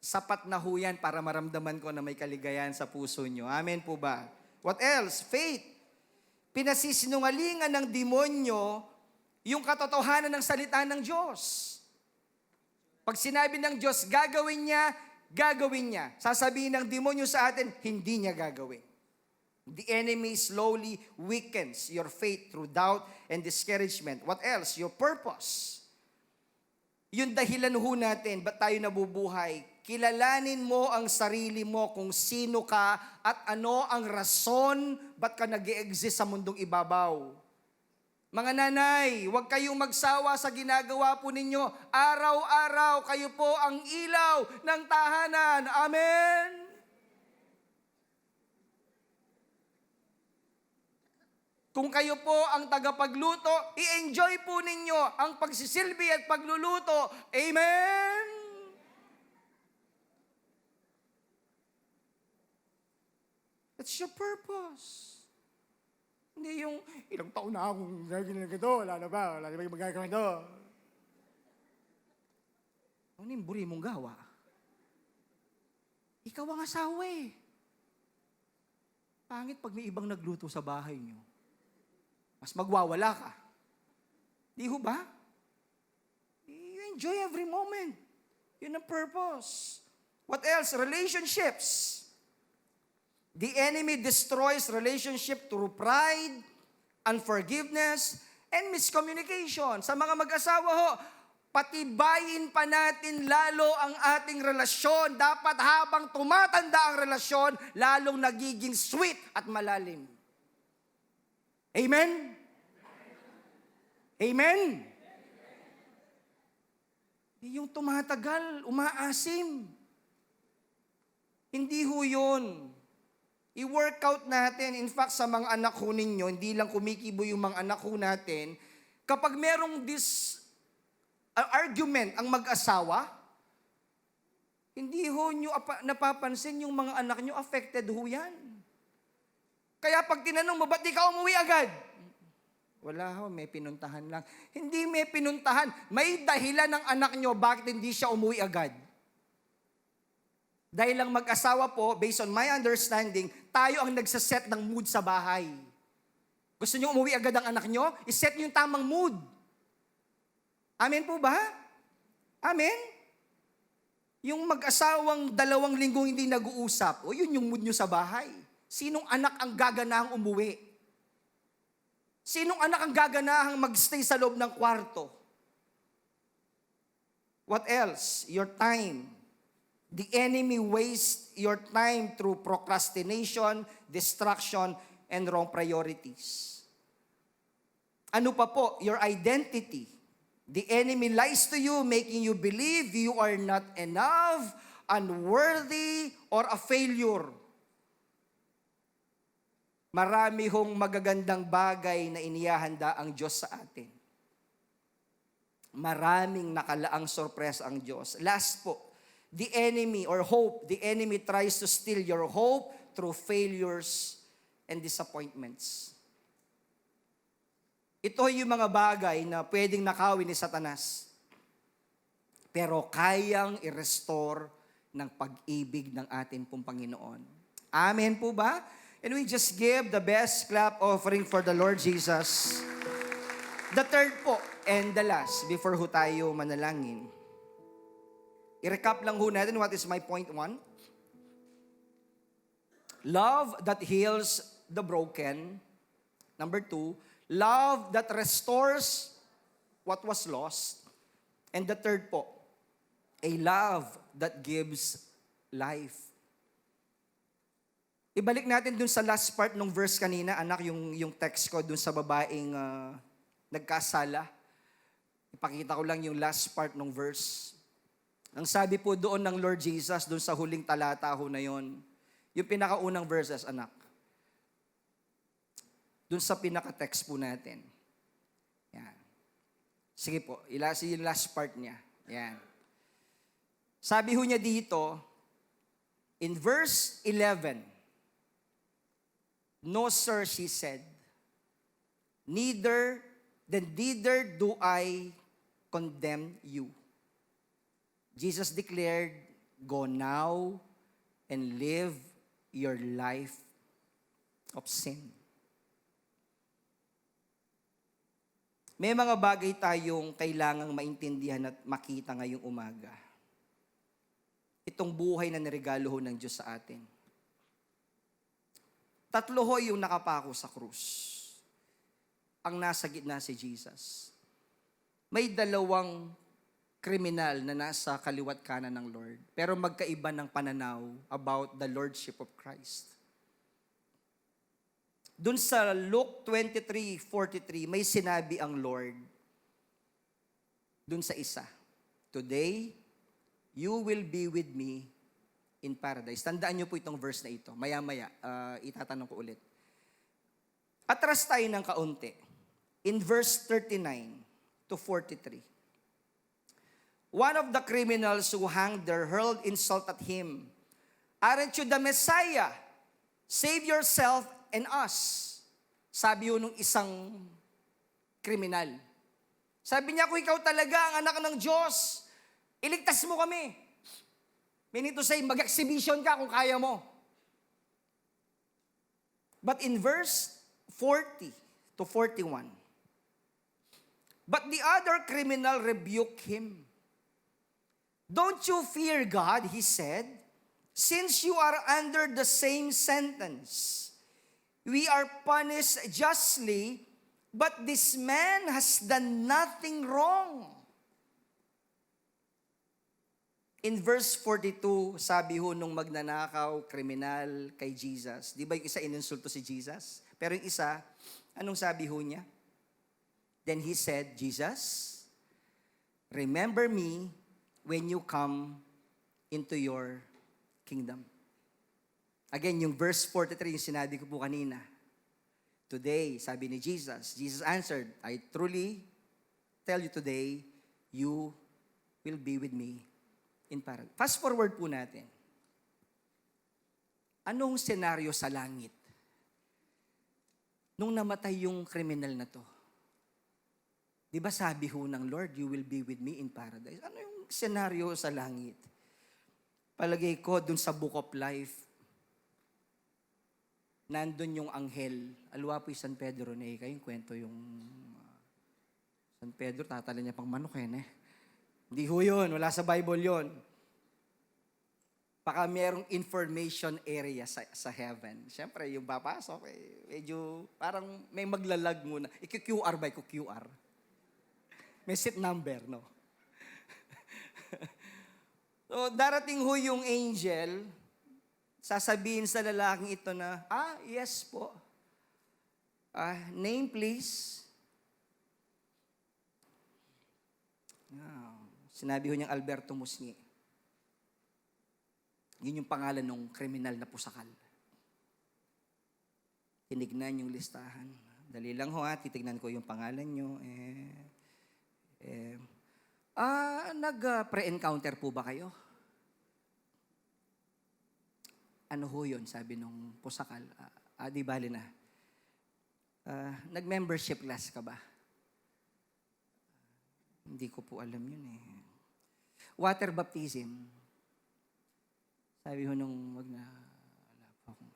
Sapat na ho yan para maramdaman ko na may kaligayahan sa puso nyo. Amen po ba? What else? Faith. Pinasisinungalingan ng demonyo yung katotohanan ng salita ng Diyos. Pag sinabi ng Diyos, gagawin niya. Sasabihin ng demonyo sa atin, hindi niya gagawin. The enemy slowly weakens your faith through doubt and discouragement. What else? Your purpose. Yung dahilan ho natin, ba't tayo nabubuhay? Kilalanin mo ang sarili mo kung sino ka at ano ang rason ba't ka nag-i-exist sa mundong ibabaw. Mga nanay, huwag kayong magsawa sa ginagawa po ninyo. Araw-araw, kayo po ang ilaw ng tahanan. Amen? Kung kayo po ang tagapagluto, i-enjoy po ninyo ang pagsisilbi at pagluluto. Amen? That's your purpose. Hindi yung, ilang taon na akong gagawin na ito, wala na ba yung magagawin ito? Ano yung buri mong gawa? Ikaw ang asawa eh. Pangit pag may ibang nagluto sa bahay nyo. Mas magwawala ka. Di ho ba? Enjoy every moment. Yun ang purpose. What else? Relationships. The enemy destroys relationship through pride, unforgiveness, and miscommunication. Sa mga mag-asawa ho, patibayin pa natin lalo ang ating relasyon. Dapat habang tumatanda ang relasyon, lalong nagiging sweet at malalim. Amen? Amen? Yung tumatagal, umaasim. Hindi ho yun. I-workout natin. In fact, sa mga anak ho ninyo, hindi lang kumikibo yung mga anak ho natin, kapag merong argument ang mag-asawa, hindi ho nyo napapansin yung mga anak nyo, affected ho yan. Kaya pag tinanong mo, ba't di ka umuwi agad? Wala ho, may pinuntahan lang. Hindi may pinuntahan. May dahilan ng anak nyo bakit hindi siya umuwi agad. Dahil lang mag-asawa po, based on my understanding, tayo ang nagsaset ng mood sa bahay. Gusto nyo umuwi agad ang anak nyo? Iset nyo yung tamang mood. Amen po ba? Amen? Yung mag-asawang 2 linggong hindi nag-uusap, o yun yung mood nyo sa bahay. Sinong anak ang gaganahang umuwi? Sinong anak ang gaganahang magstay sa loob ng kwarto? What else? Your time. The enemy wastes your time through procrastination, distraction, and wrong priorities. Ano pa po? Your identity. The enemy lies to you, making you believe you are not enough, unworthy, or a failure. Marami hong magagandang bagay na inihahanda ang Diyos sa atin. Maraming nakalaang sorpresa ang Diyos. Last po, the enemy or hope, the enemy tries to steal your hope through failures and disappointments. Ito yung mga bagay na pwedeng nakawin ni Satanas. Pero kayang i-restore ng pag-ibig ng atin pong Panginoon. Amen po ba? And we just give the best clap offering for the Lord Jesus. The third po, and the last, before ho tayo manalangin. I-recap lang ho natin what is my point 1. Love that heals the broken. Number 2, love that restores what was lost. And the third po, a love that gives life. Ibalik natin dun sa last part ng verse kanina, anak, yung text ko dun sa babaeng nagkasala. Ipakita ko lang yung last part ng verse. Ang sabi po doon ng Lord Jesus, doon sa huling talata ho na yon, yung pinakaunang verses, anak. Doon sa pinaka-text po natin. Yan. Sige po, yung last part niya. Yan. Sabi ho niya dito, in verse 11, "No, sir," she said, neither do I condemn you." Jesus declared, "Go now and live your life of sin." May mga bagay tayong kailangang maintindihan at makita ngayong umaga. Itong buhay na niregalo ho ng Diyos sa atin. 3 ho yung nakapako sa krus. Ang nasa gitna si Jesus. May 2 kriminal na nasa kaliwat kanan ng Lord. Pero magkaiba ng pananaw about the Lordship of Christ. Doon sa Luke 23:43, may sinabi ang Lord. Doon sa isa, "Today, you will be with me in paradise." Tandaan niyo po itong verse na ito. Maya-maya, itatanong ko ulit. Atras tayo ng kaunti. In verse 39 to 43. One of the criminals who hanged there hurled insult at him. "Aren't you the Messiah? Save yourself and us." Sabi yun ng isang kriminal. Sabi niya, kung ikaw talaga ang anak ng Diyos, iligtas mo kami. Meaning to say, mag-exhibition ka kung kaya mo. But in verse 40 to 41, "But the other criminal rebuked him." Don't you fear God, he said, since you are under the same sentence. We are punished justly, but this man has done nothing wrong. In verse 42, sabi ho nung magnanakaw, kriminal kay Jesus. Di ba yung isa ininsulto si Jesus? Pero yung isa, anong sabi ho niya? Then he said, Jesus, remember me when you come into your kingdom. Again, yung verse 43, yung sinabi ko po kanina. Today, sabi ni Jesus, Jesus answered, I truly tell you today, you will be with me in paradise. Fast forward po natin. Anong senaryo sa langit nung namatay yung kriminal na to? Di ba sabi ho ng Lord, you will be with me in paradise? Ano yung senaryo sa langit? Palagay ko dun sa Book of Life, nandun yung anghel. Alwa po yung San Pedro na yung kwento yung San Pedro, tatala niya pang manok Hindi ho yun, wala sa Bible yun. Baka merong information area sa heaven. Siyempre, yung papasok, medyo parang may maglalag muna. I-QR ba? I-QR. May seat number, no? So, darating ho yung angel, sasabihin sa lalaking ito na, yes po. Name please. Sinabi ho niyang Alberto Musni. Yun yung pangalan ng kriminal na pusakal. Tinignan yung listahan. Dali lang ho titignan ko yung pangalan nyo. Nag-pre-encounter po ba kayo? Ano ho yun? Sabi nung pusakal. Di bali na. Nag-membership class ka ba? Hindi ko po alam yun Water baptism. Sabi ho nung wala po akong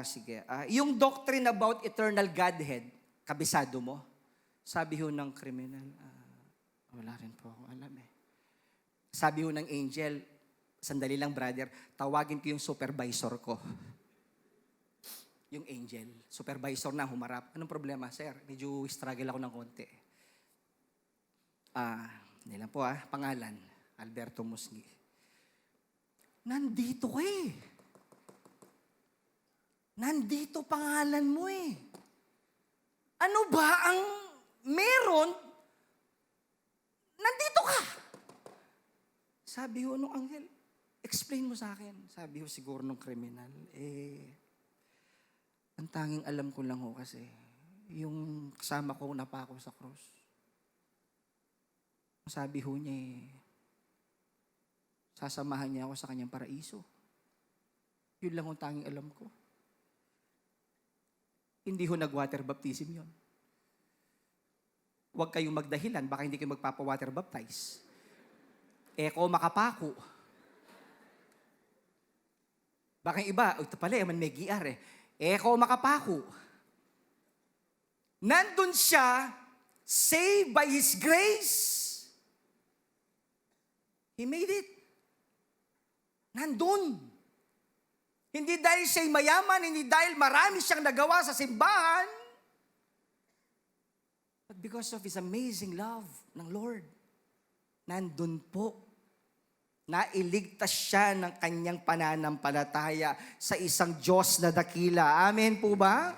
sige. Yung doctrine about eternal Godhead, kabisado mo? Sabi ho ng criminal, wala rin po akong alam Sabi ho ng angel, sandali lang brother, tawagin ko yung supervisor ko. Yung angel, supervisor na humarap. Anong problema, sir? Medyo struggle ako ng konti. Hindi lang po pangalan, Alberto Musni. Nandito ka Nandito pangalan mo Ano ba ang meron? Nandito ka. Sabi ho nung anghel, explain mo sa akin. Sabi ho siguro nung kriminal, ang tanging alam ko lang ho kasi, yung kasama ko napako sa cross. Sabi ho niya sasamahan niya ako sa kanyang paraiso. Yun lang ang tanging alam ko. Hindi ho nag-water baptism yun. Huwag kayong magdahilan, baka hindi kayo magpapa-water baptize. Eko makapako. Baka yung iba, ito pala, man may GR Eko makapako. Nandun siya, saved by His grace. He made it. Nandun. Hindi dahil siya'y mayaman, hindi dahil marami siyang nagawa sa simbahan, but because of His amazing love ng Lord. Nandun po. Nailigtas siya ng kanyang pananampalataya sa isang Diyos na dakila. Amen po ba?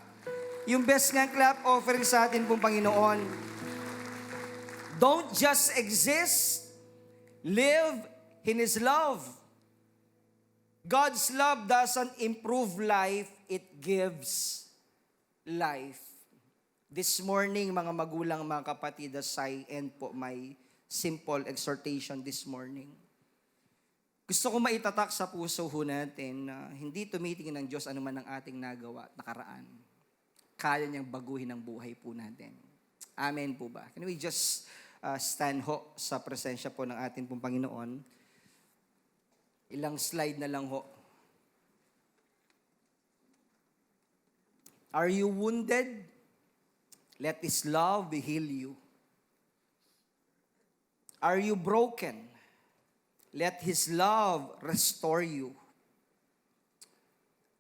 Yung best nga clap offering sa atin pong Panginoon. Don't just exist. Live in His love. God's love doesn't improve life, it gives life. This morning, mga magulang, mga kapatid, as I end po my simple exhortation this morning. Gusto ko maitatak sa puso ho natin na hindi tumitingin ng Diyos anuman ang ating nagawa at nakaraan. Kaya niyang baguhin ang buhay po natin. Amen po ba? Can we just stand ho sa presensya po ng ating pong Panginoon? Ilang slide na lang ho. Are you wounded? Let His love heal you. Are you broken? Let His love restore you.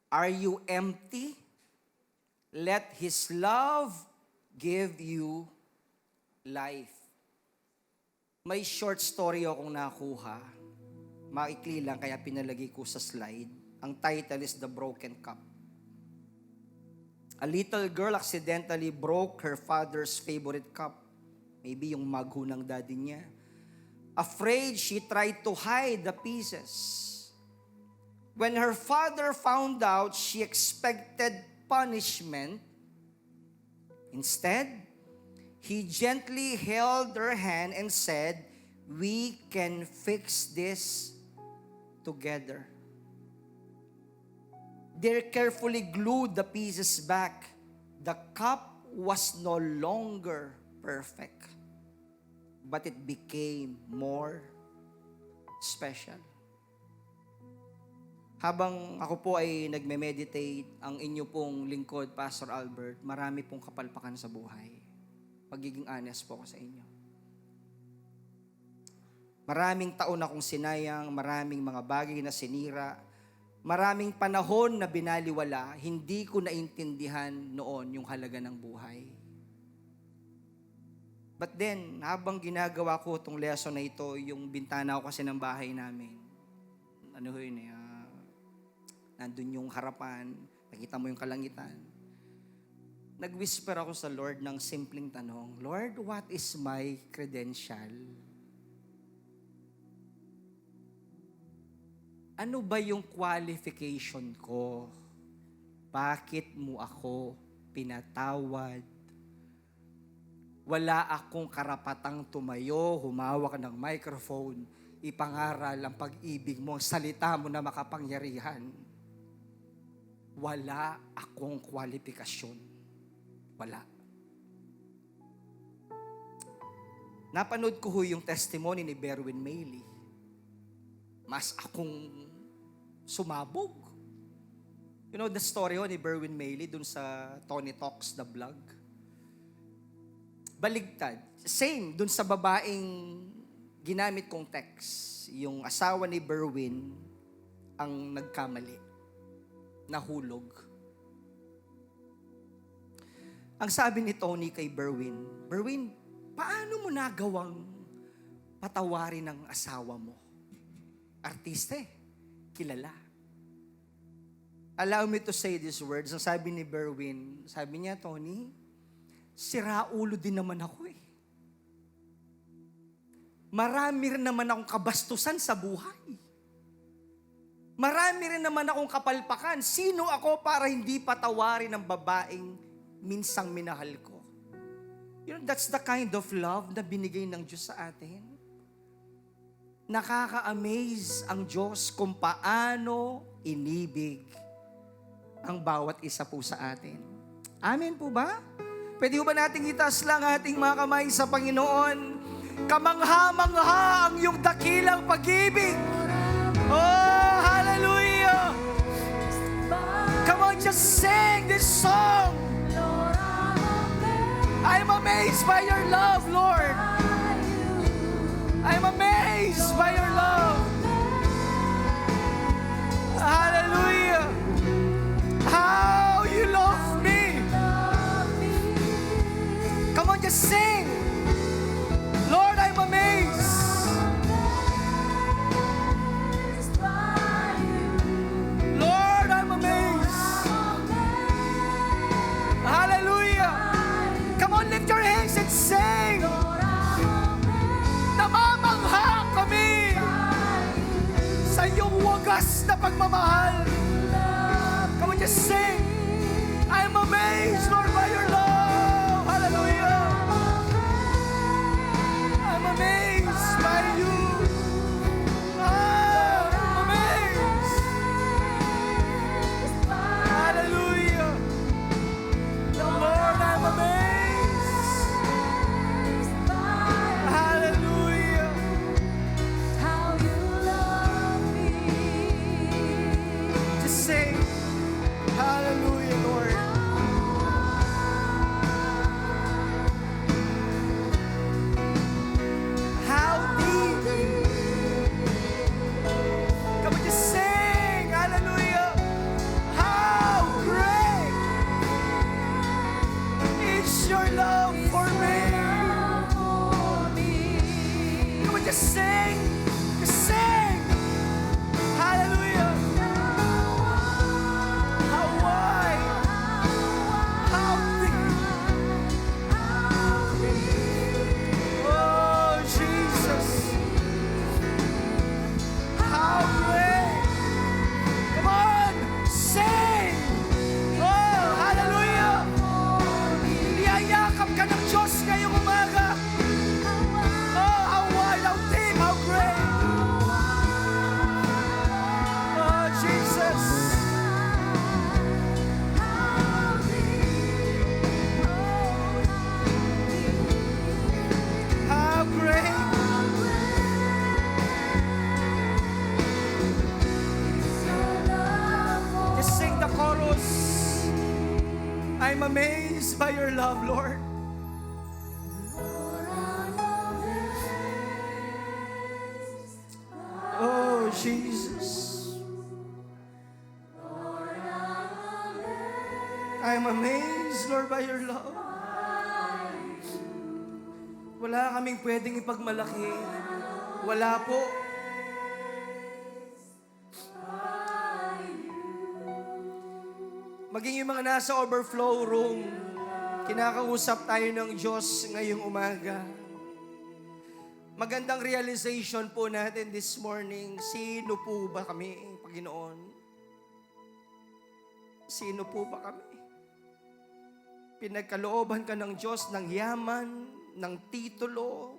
Are you empty? Let His love give you life. May short story akong nakuha. Maikli lang kaya pinalagay ko sa slide. Ang title is The Broken Cup. A little girl accidentally broke her father's favorite cup. Maybe yung mug ng daddy niya. Afraid, she tried to hide the pieces. When her father found out, she expected punishment. Instead, he gently held her hand and said, "We can fix this together." They carefully glued the pieces back. The cup was no longer perfect, but it became more special. Habang ako po ay nagme-meditate, ang inyo pong lingkod, Pastor Albert, marami pong kapalpakan sa buhay. Pagiging honest po ako sa inyo. Maraming taon akong sinayang, maraming mga bagay na sinira, maraming panahon na binaliwala, hindi ko naintindihan noon yung halaga ng buhay. But then, habang ginagawa ko itong lesson na ito, yung bintana ko kasi ng bahay namin, nandun yung harapan, nakita mo yung kalangitan. Nag-whisper ako sa Lord ng simpleng tanong, Lord, what is my credential? Ano ba yung qualification ko? Bakit mo ako pinatawad? Wala akong karapatang tumayo, humawak ng microphone, ipangaral ang pag-ibig mo, salita mo na makapangyarihan. Wala akong kwalifikasyon. Wala. Napanood ko yung testimony ni Berwin Mailey. Mas akong sumabog. You know the story ni Berwin Mailey dun sa Tony Talks, the vlog? Baligtad. Same, dun sa babaeng ginamit kong text. Yung asawa ni Berwin ang nagkamali. Nahulog. Ang sabi ni Tony kay Berwin, Berwin, paano mo nagawang patawarin ng asawa mo? Artista kilala. Allow me to say these words. Ang sabi ni Berwin, sabi niya, Tony, siraulo din naman ako eh. Marami rin naman akong kabastusan sa buhay. Marami rin naman akong kapalpakan. Sino ako para hindi patawarin ng babaeng minsang minahal ko? You know, that's the kind of love na binigay ng Diyos sa atin. Nakaka-amaze ang Diyos kung paano inibig ang bawat isa po sa atin. Amen po ba? Pwede ba nating itaas lang ating mga kamay sa Panginoon? Kamangha-mangha ang iyong dakilang pag-ibig. Oh, hallelujah! Come on, just sing this song. I'm amazed by your love, Lord. I'm amazed by your love. Hallelujah. How you love me. Come on, just sing. Lord, I'm amazed. Lord, I'm amazed. Hallelujah. Come on, lift your hands and sing. Namamangha kami sa iyong wagas na pagmamahal. Come on, just sing. I'm amazed, Lord, by your love. Hallelujah. I'm amazed by you. I'm amazed. Hallelujah. Lord, I'm amazed. Hallelujah. Just sing. Hallelujah. love, Lord. Oh, Jesus. I'm amazed, Lord, by your love. Wala kaming pwedeng ipagmalaki. Wala po. Maging yung mga nasa overflow room, kinakausap tayo ng Diyos ngayong umaga. Magandang realization po natin this morning, sino po ba kami, Panginoon? Sino po ba kami? Pinagkalooban ka ng Diyos ng yaman, ng titulo,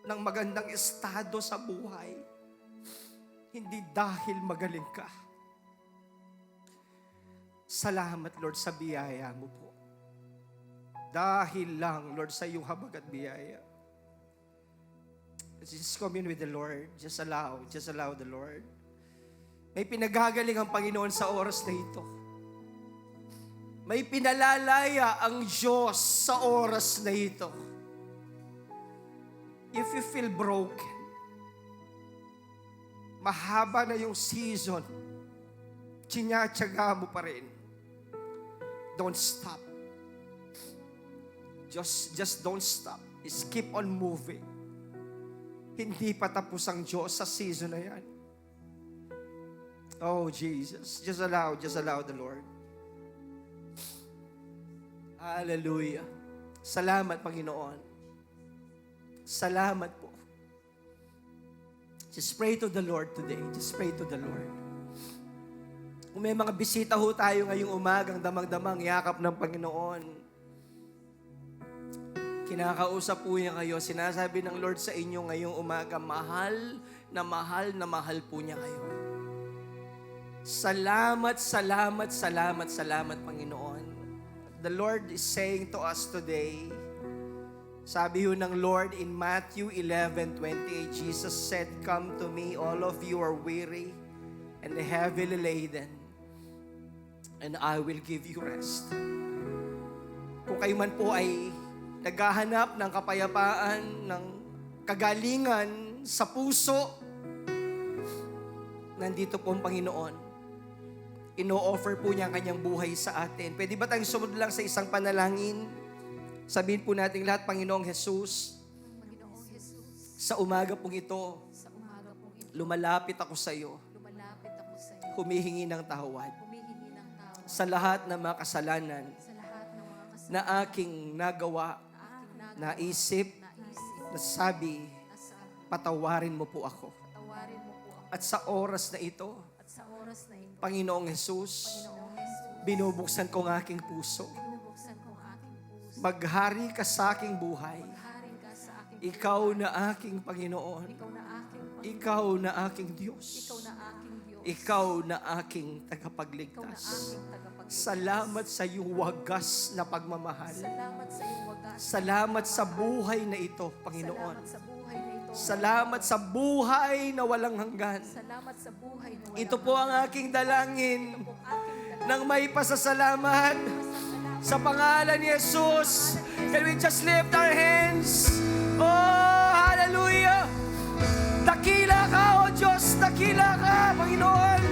ng magandang estado sa buhay. Hindi dahil magaling ka. Salamat, Lord, sa biyaya mo po. Dahil lang, Lord, sa iyong habag at biyaya. Just commune with the Lord. Just allow the Lord. May pinagagaling ang Panginoon sa oras na ito. May pinalalaya ang Diyos sa oras na ito. If you feel broken, mahaba na yung season, tsinatsaga mo pa rin. Don't stop. Just don't stop. Just keep on moving. Hindi pa tapos ang Diyos sa season na yan. Oh, Jesus. Just allow the Lord. Hallelujah. Salamat, Panginoon. Salamat po. Just pray to the Lord today. Just pray to the Lord. Kung may mga bisita ho tayo ngayong umagang damang-damang yakap ng Panginoon, kinakausap po niya kayo, sinasabi ng Lord sa inyo ngayong umaga, mahal na mahal na mahal po niya kayo. Salamat, salamat, salamat, salamat, Panginoon. The Lord is saying to us today, sabi ho ng Lord in Matthew 11:28, Jesus said, "Come to me, all of you are weary and heavily laden, and I will give you rest." Kung kayo man po ay naghahanap ng kapayapaan, ng kagalingan sa puso, nandito po ang Panginoon. Ino-offer po niya ang kanyang buhay sa atin. Pwede ba tayong sumunod lang sa isang panalangin? Sabihin po natin lahat, Panginoong Jesus, sa umaga pong ito, lumalapit ako sa iyo. Humihingi ng tawad sa lahat ng mga kasalanan na aking nagawa, naisip, nasabi, patawarin mo po ako. At sa oras na ito, Panginoong Jesus, binubuksan ko ang aking puso. Maghari ka sa aking buhay. Ikaw na aking Panginoon. Ikaw na aking Diyos. Ikaw na aking tagapagligtas. Salamat sa iyong wagas na pagmamahal. Salamat sa buhay na ito, Panginoon. Salamat sa buhay na walang hanggan. Ito po ang aking dalangin ng may pasasalamat sa pangalan ni Jesus. Can we just lift our hands? Oh, hallelujah! Dakila ka, oh Diyos, dakila ka, Panginoon.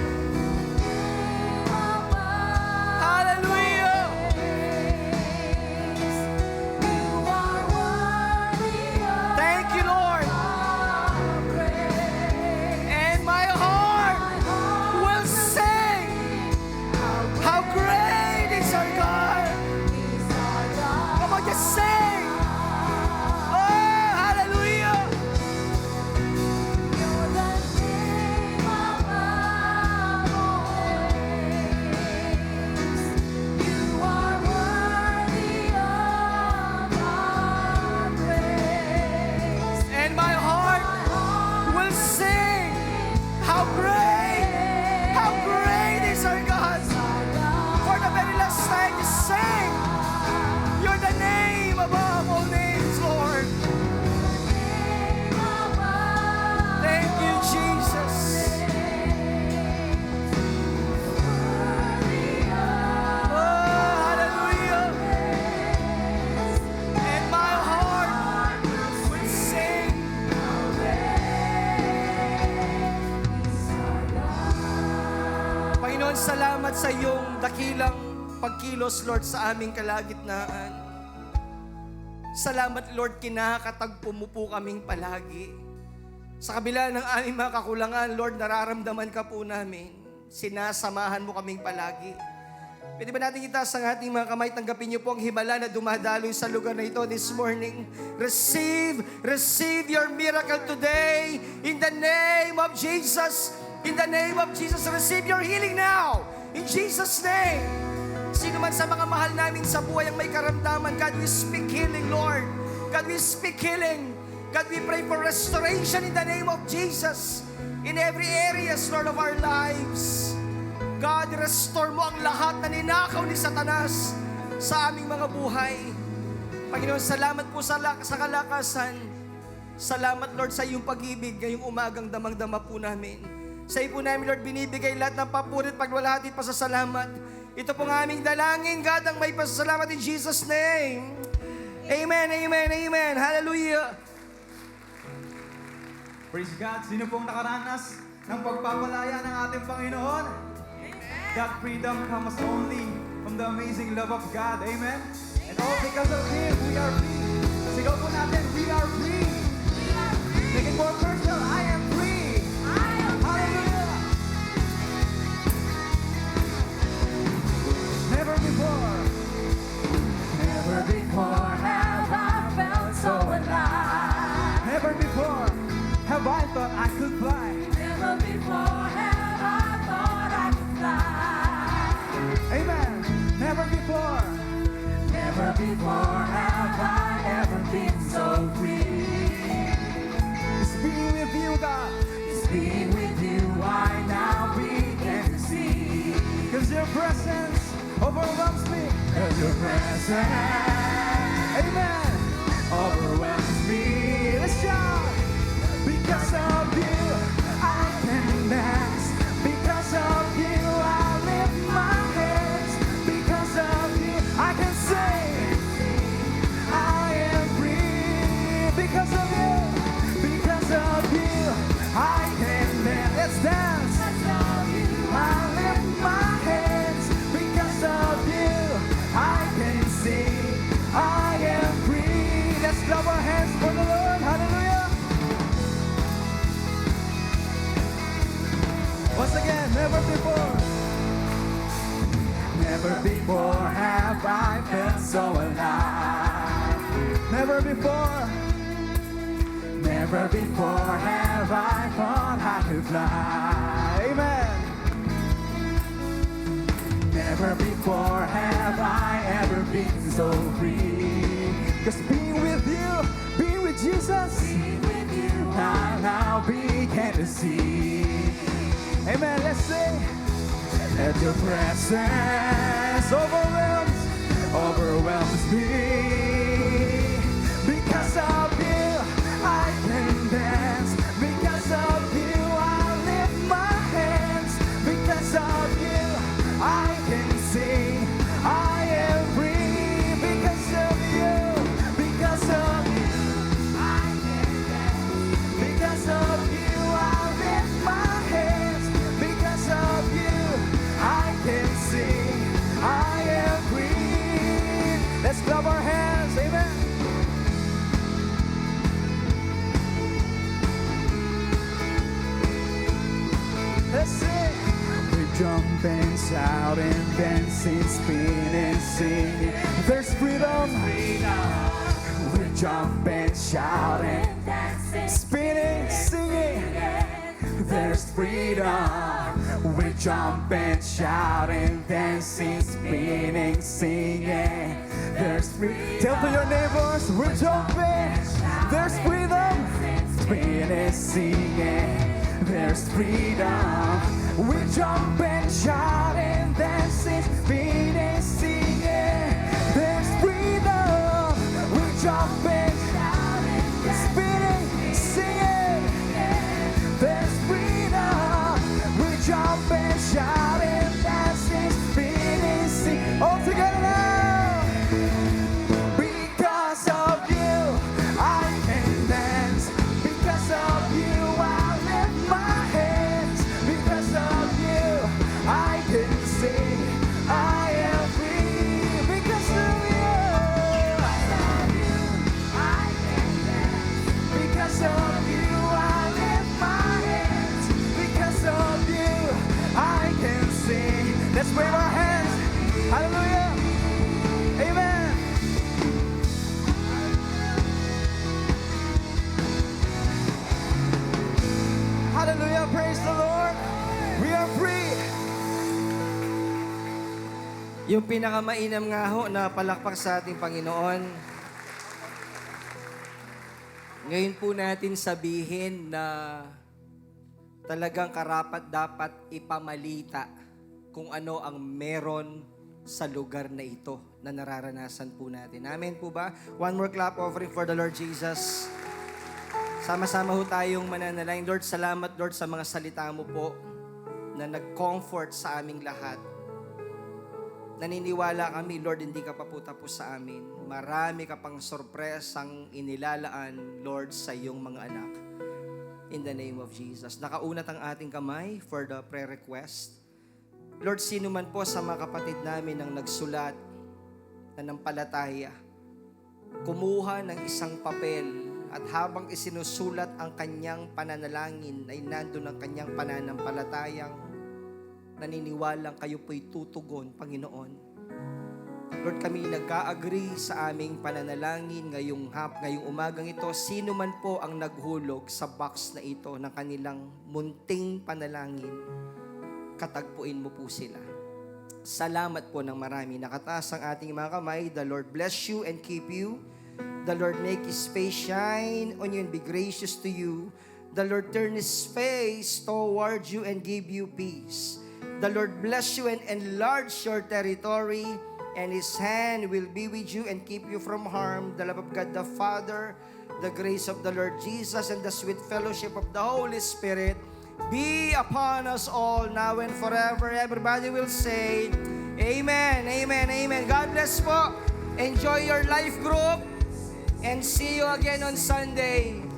Hallelujah! Thank you, Lord. And my heart will sing how great is our God. Come on, just sing. Oh, hallelujah. Salamat sa iyong dakilang pagkilos, Lord, sa aming kalagitnaan. Salamat, Lord, kinakatagpo mo po kaming palagi. Sa kabila ng aming mga kakulangan, Lord, nararamdaman ka po namin. Sinasamahan mo kaming palagi. Pwede ba natin itaas ang ating mga kamay? Tanggapin niyo po ang himala na dumadaloy sa lugar na ito this morning. Receive your miracle today in the name of Jesus. In the name of Jesus, receive your healing now. In Jesus' name. Sino man sa mga mahal namin sa buhay ang may karamdaman, God, we speak healing, Lord. God, we speak healing. God, we pray for restoration in the name of Jesus. In every areas, Lord, of our lives. God, restore mo ang lahat na ninakaw ni Satanas sa aming mga buhay. Panginoon, salamat po sa kalakasan. Salamat, Lord, sa iyong pag-ibig ngayong umagang damang-dama po namin. Sa iyo po namin, Lord, binibigay lahat ng papurit, pagwalhati, pasasalamat. Ito pong aming dalangin, God, ang may pasasalamat in Jesus' name. Amen, amen, amen. Hallelujah. Praise God. Sino pong nakaranas ng pagpapalaya ng ating Panginoon? That freedom comes only from the amazing love of God. Amen? And all because of Him, we are free. Sigaw po natin, we are free. Make it more personal, I am free. Hallelujah. Never before have I felt so alive. Never before have I thought I could fly. Never before have I thought I could fly. Amen. Never before. Never before have I ever been so free. Just being with you, God. Just being with you, I now begin to see. Cause your presence overwhelms me. Cause your presence, Amen. overwhelms me. Let's shout. Because of you, I can dance. Because of you, I lift my hands. Because of you, I can say, I am free. Because of you, I can dance. Let's dance. I lift my hands. Because of you, I can sing. I am free. Let's clap our hands for the Lord. Hallelujah. Once again, never before. Never before have I felt so alive. Never before. Never before have I thought I could fly. Amen. Never before have I ever been so free. Just being with you, being with Jesus. Being with you, I now begin to see. Amen. Let's sing. That your presence Overwhelms me. Because of you, I can dance. Because of you, I lift my hands. Because of you, I can sing. I am free. Because of you, I can dance. because of you, I lift my hands. Because of you, I can sing. I am free. Let's clap our hands. Amen. Let's sing. We jump and shout and dancing, spinning, singing. There's freedom. We jump and shout and spinning, singing. There's freedom. We jump and shout and dancing, spinning, singing. There's freedom. Tell to your neighbors, we're jumping. There's freedom. Spinning, singing. There's freedom. We jump and shout and dancing, spinning, singing. There's freedom. We jump and spinning, singing. There's freedom. We jump and shout and dancing, spinning, singing. All together now. Because of you, I can dance. Because of you, I lift my hands. Because of you, I can Hallelujah. Praise the Lord. We are free. Yung pinakamainam nga ho na palakpak sa ating Panginoon. Ngayon po natin sabihin na talagang karapat dapat ipamalita kung ano ang meron sa lugar na ito na nararanasan po natin. Amen po ba? One more clap offering for the Lord Jesus. Sama-sama ho tayong mananalangin. Lord, salamat Lord sa mga salita mo po na nag-comfort sa aming lahat. Naniniwala kami, Lord, hindi ka pa po tapos sa amin. Marami ka pang sorpresang inilalaan, Lord, sa iyong mga anak. In the name of Jesus. Nakaunat ang ating kamay for the prayer request. Lord, sino man po sa mga kapatid namin ang nagsulat na nampalataya, kumuha ng isang papel at habang isinusulat ang kanyang pananalangin ay nandun ang kanyang pananampalatayang naniniwalang kayo po'y tutugon, Panginoon. Lord, kami nagka-agree sa aming pananalangin ngayong umagang ito. Sino man po ang naghulog sa box na ito ng kanilang munting panalangin, katagpuin mo po sila. Salamat po ng marami. Nakataas ang ating mga kamay. The Lord bless you and keep you. The Lord make His face shine on you and be gracious to you. The Lord turn His face toward you and give you peace. The Lord bless you and enlarge your territory, and His hand will be with you and keep you from harm. The love of God the Father, the grace of the Lord Jesus, and the sweet fellowship of the Holy Spirit be upon us all now and forever. Everybody will say, Amen, Amen, Amen. God bless po. Enjoy your life group, and see you again on Sunday.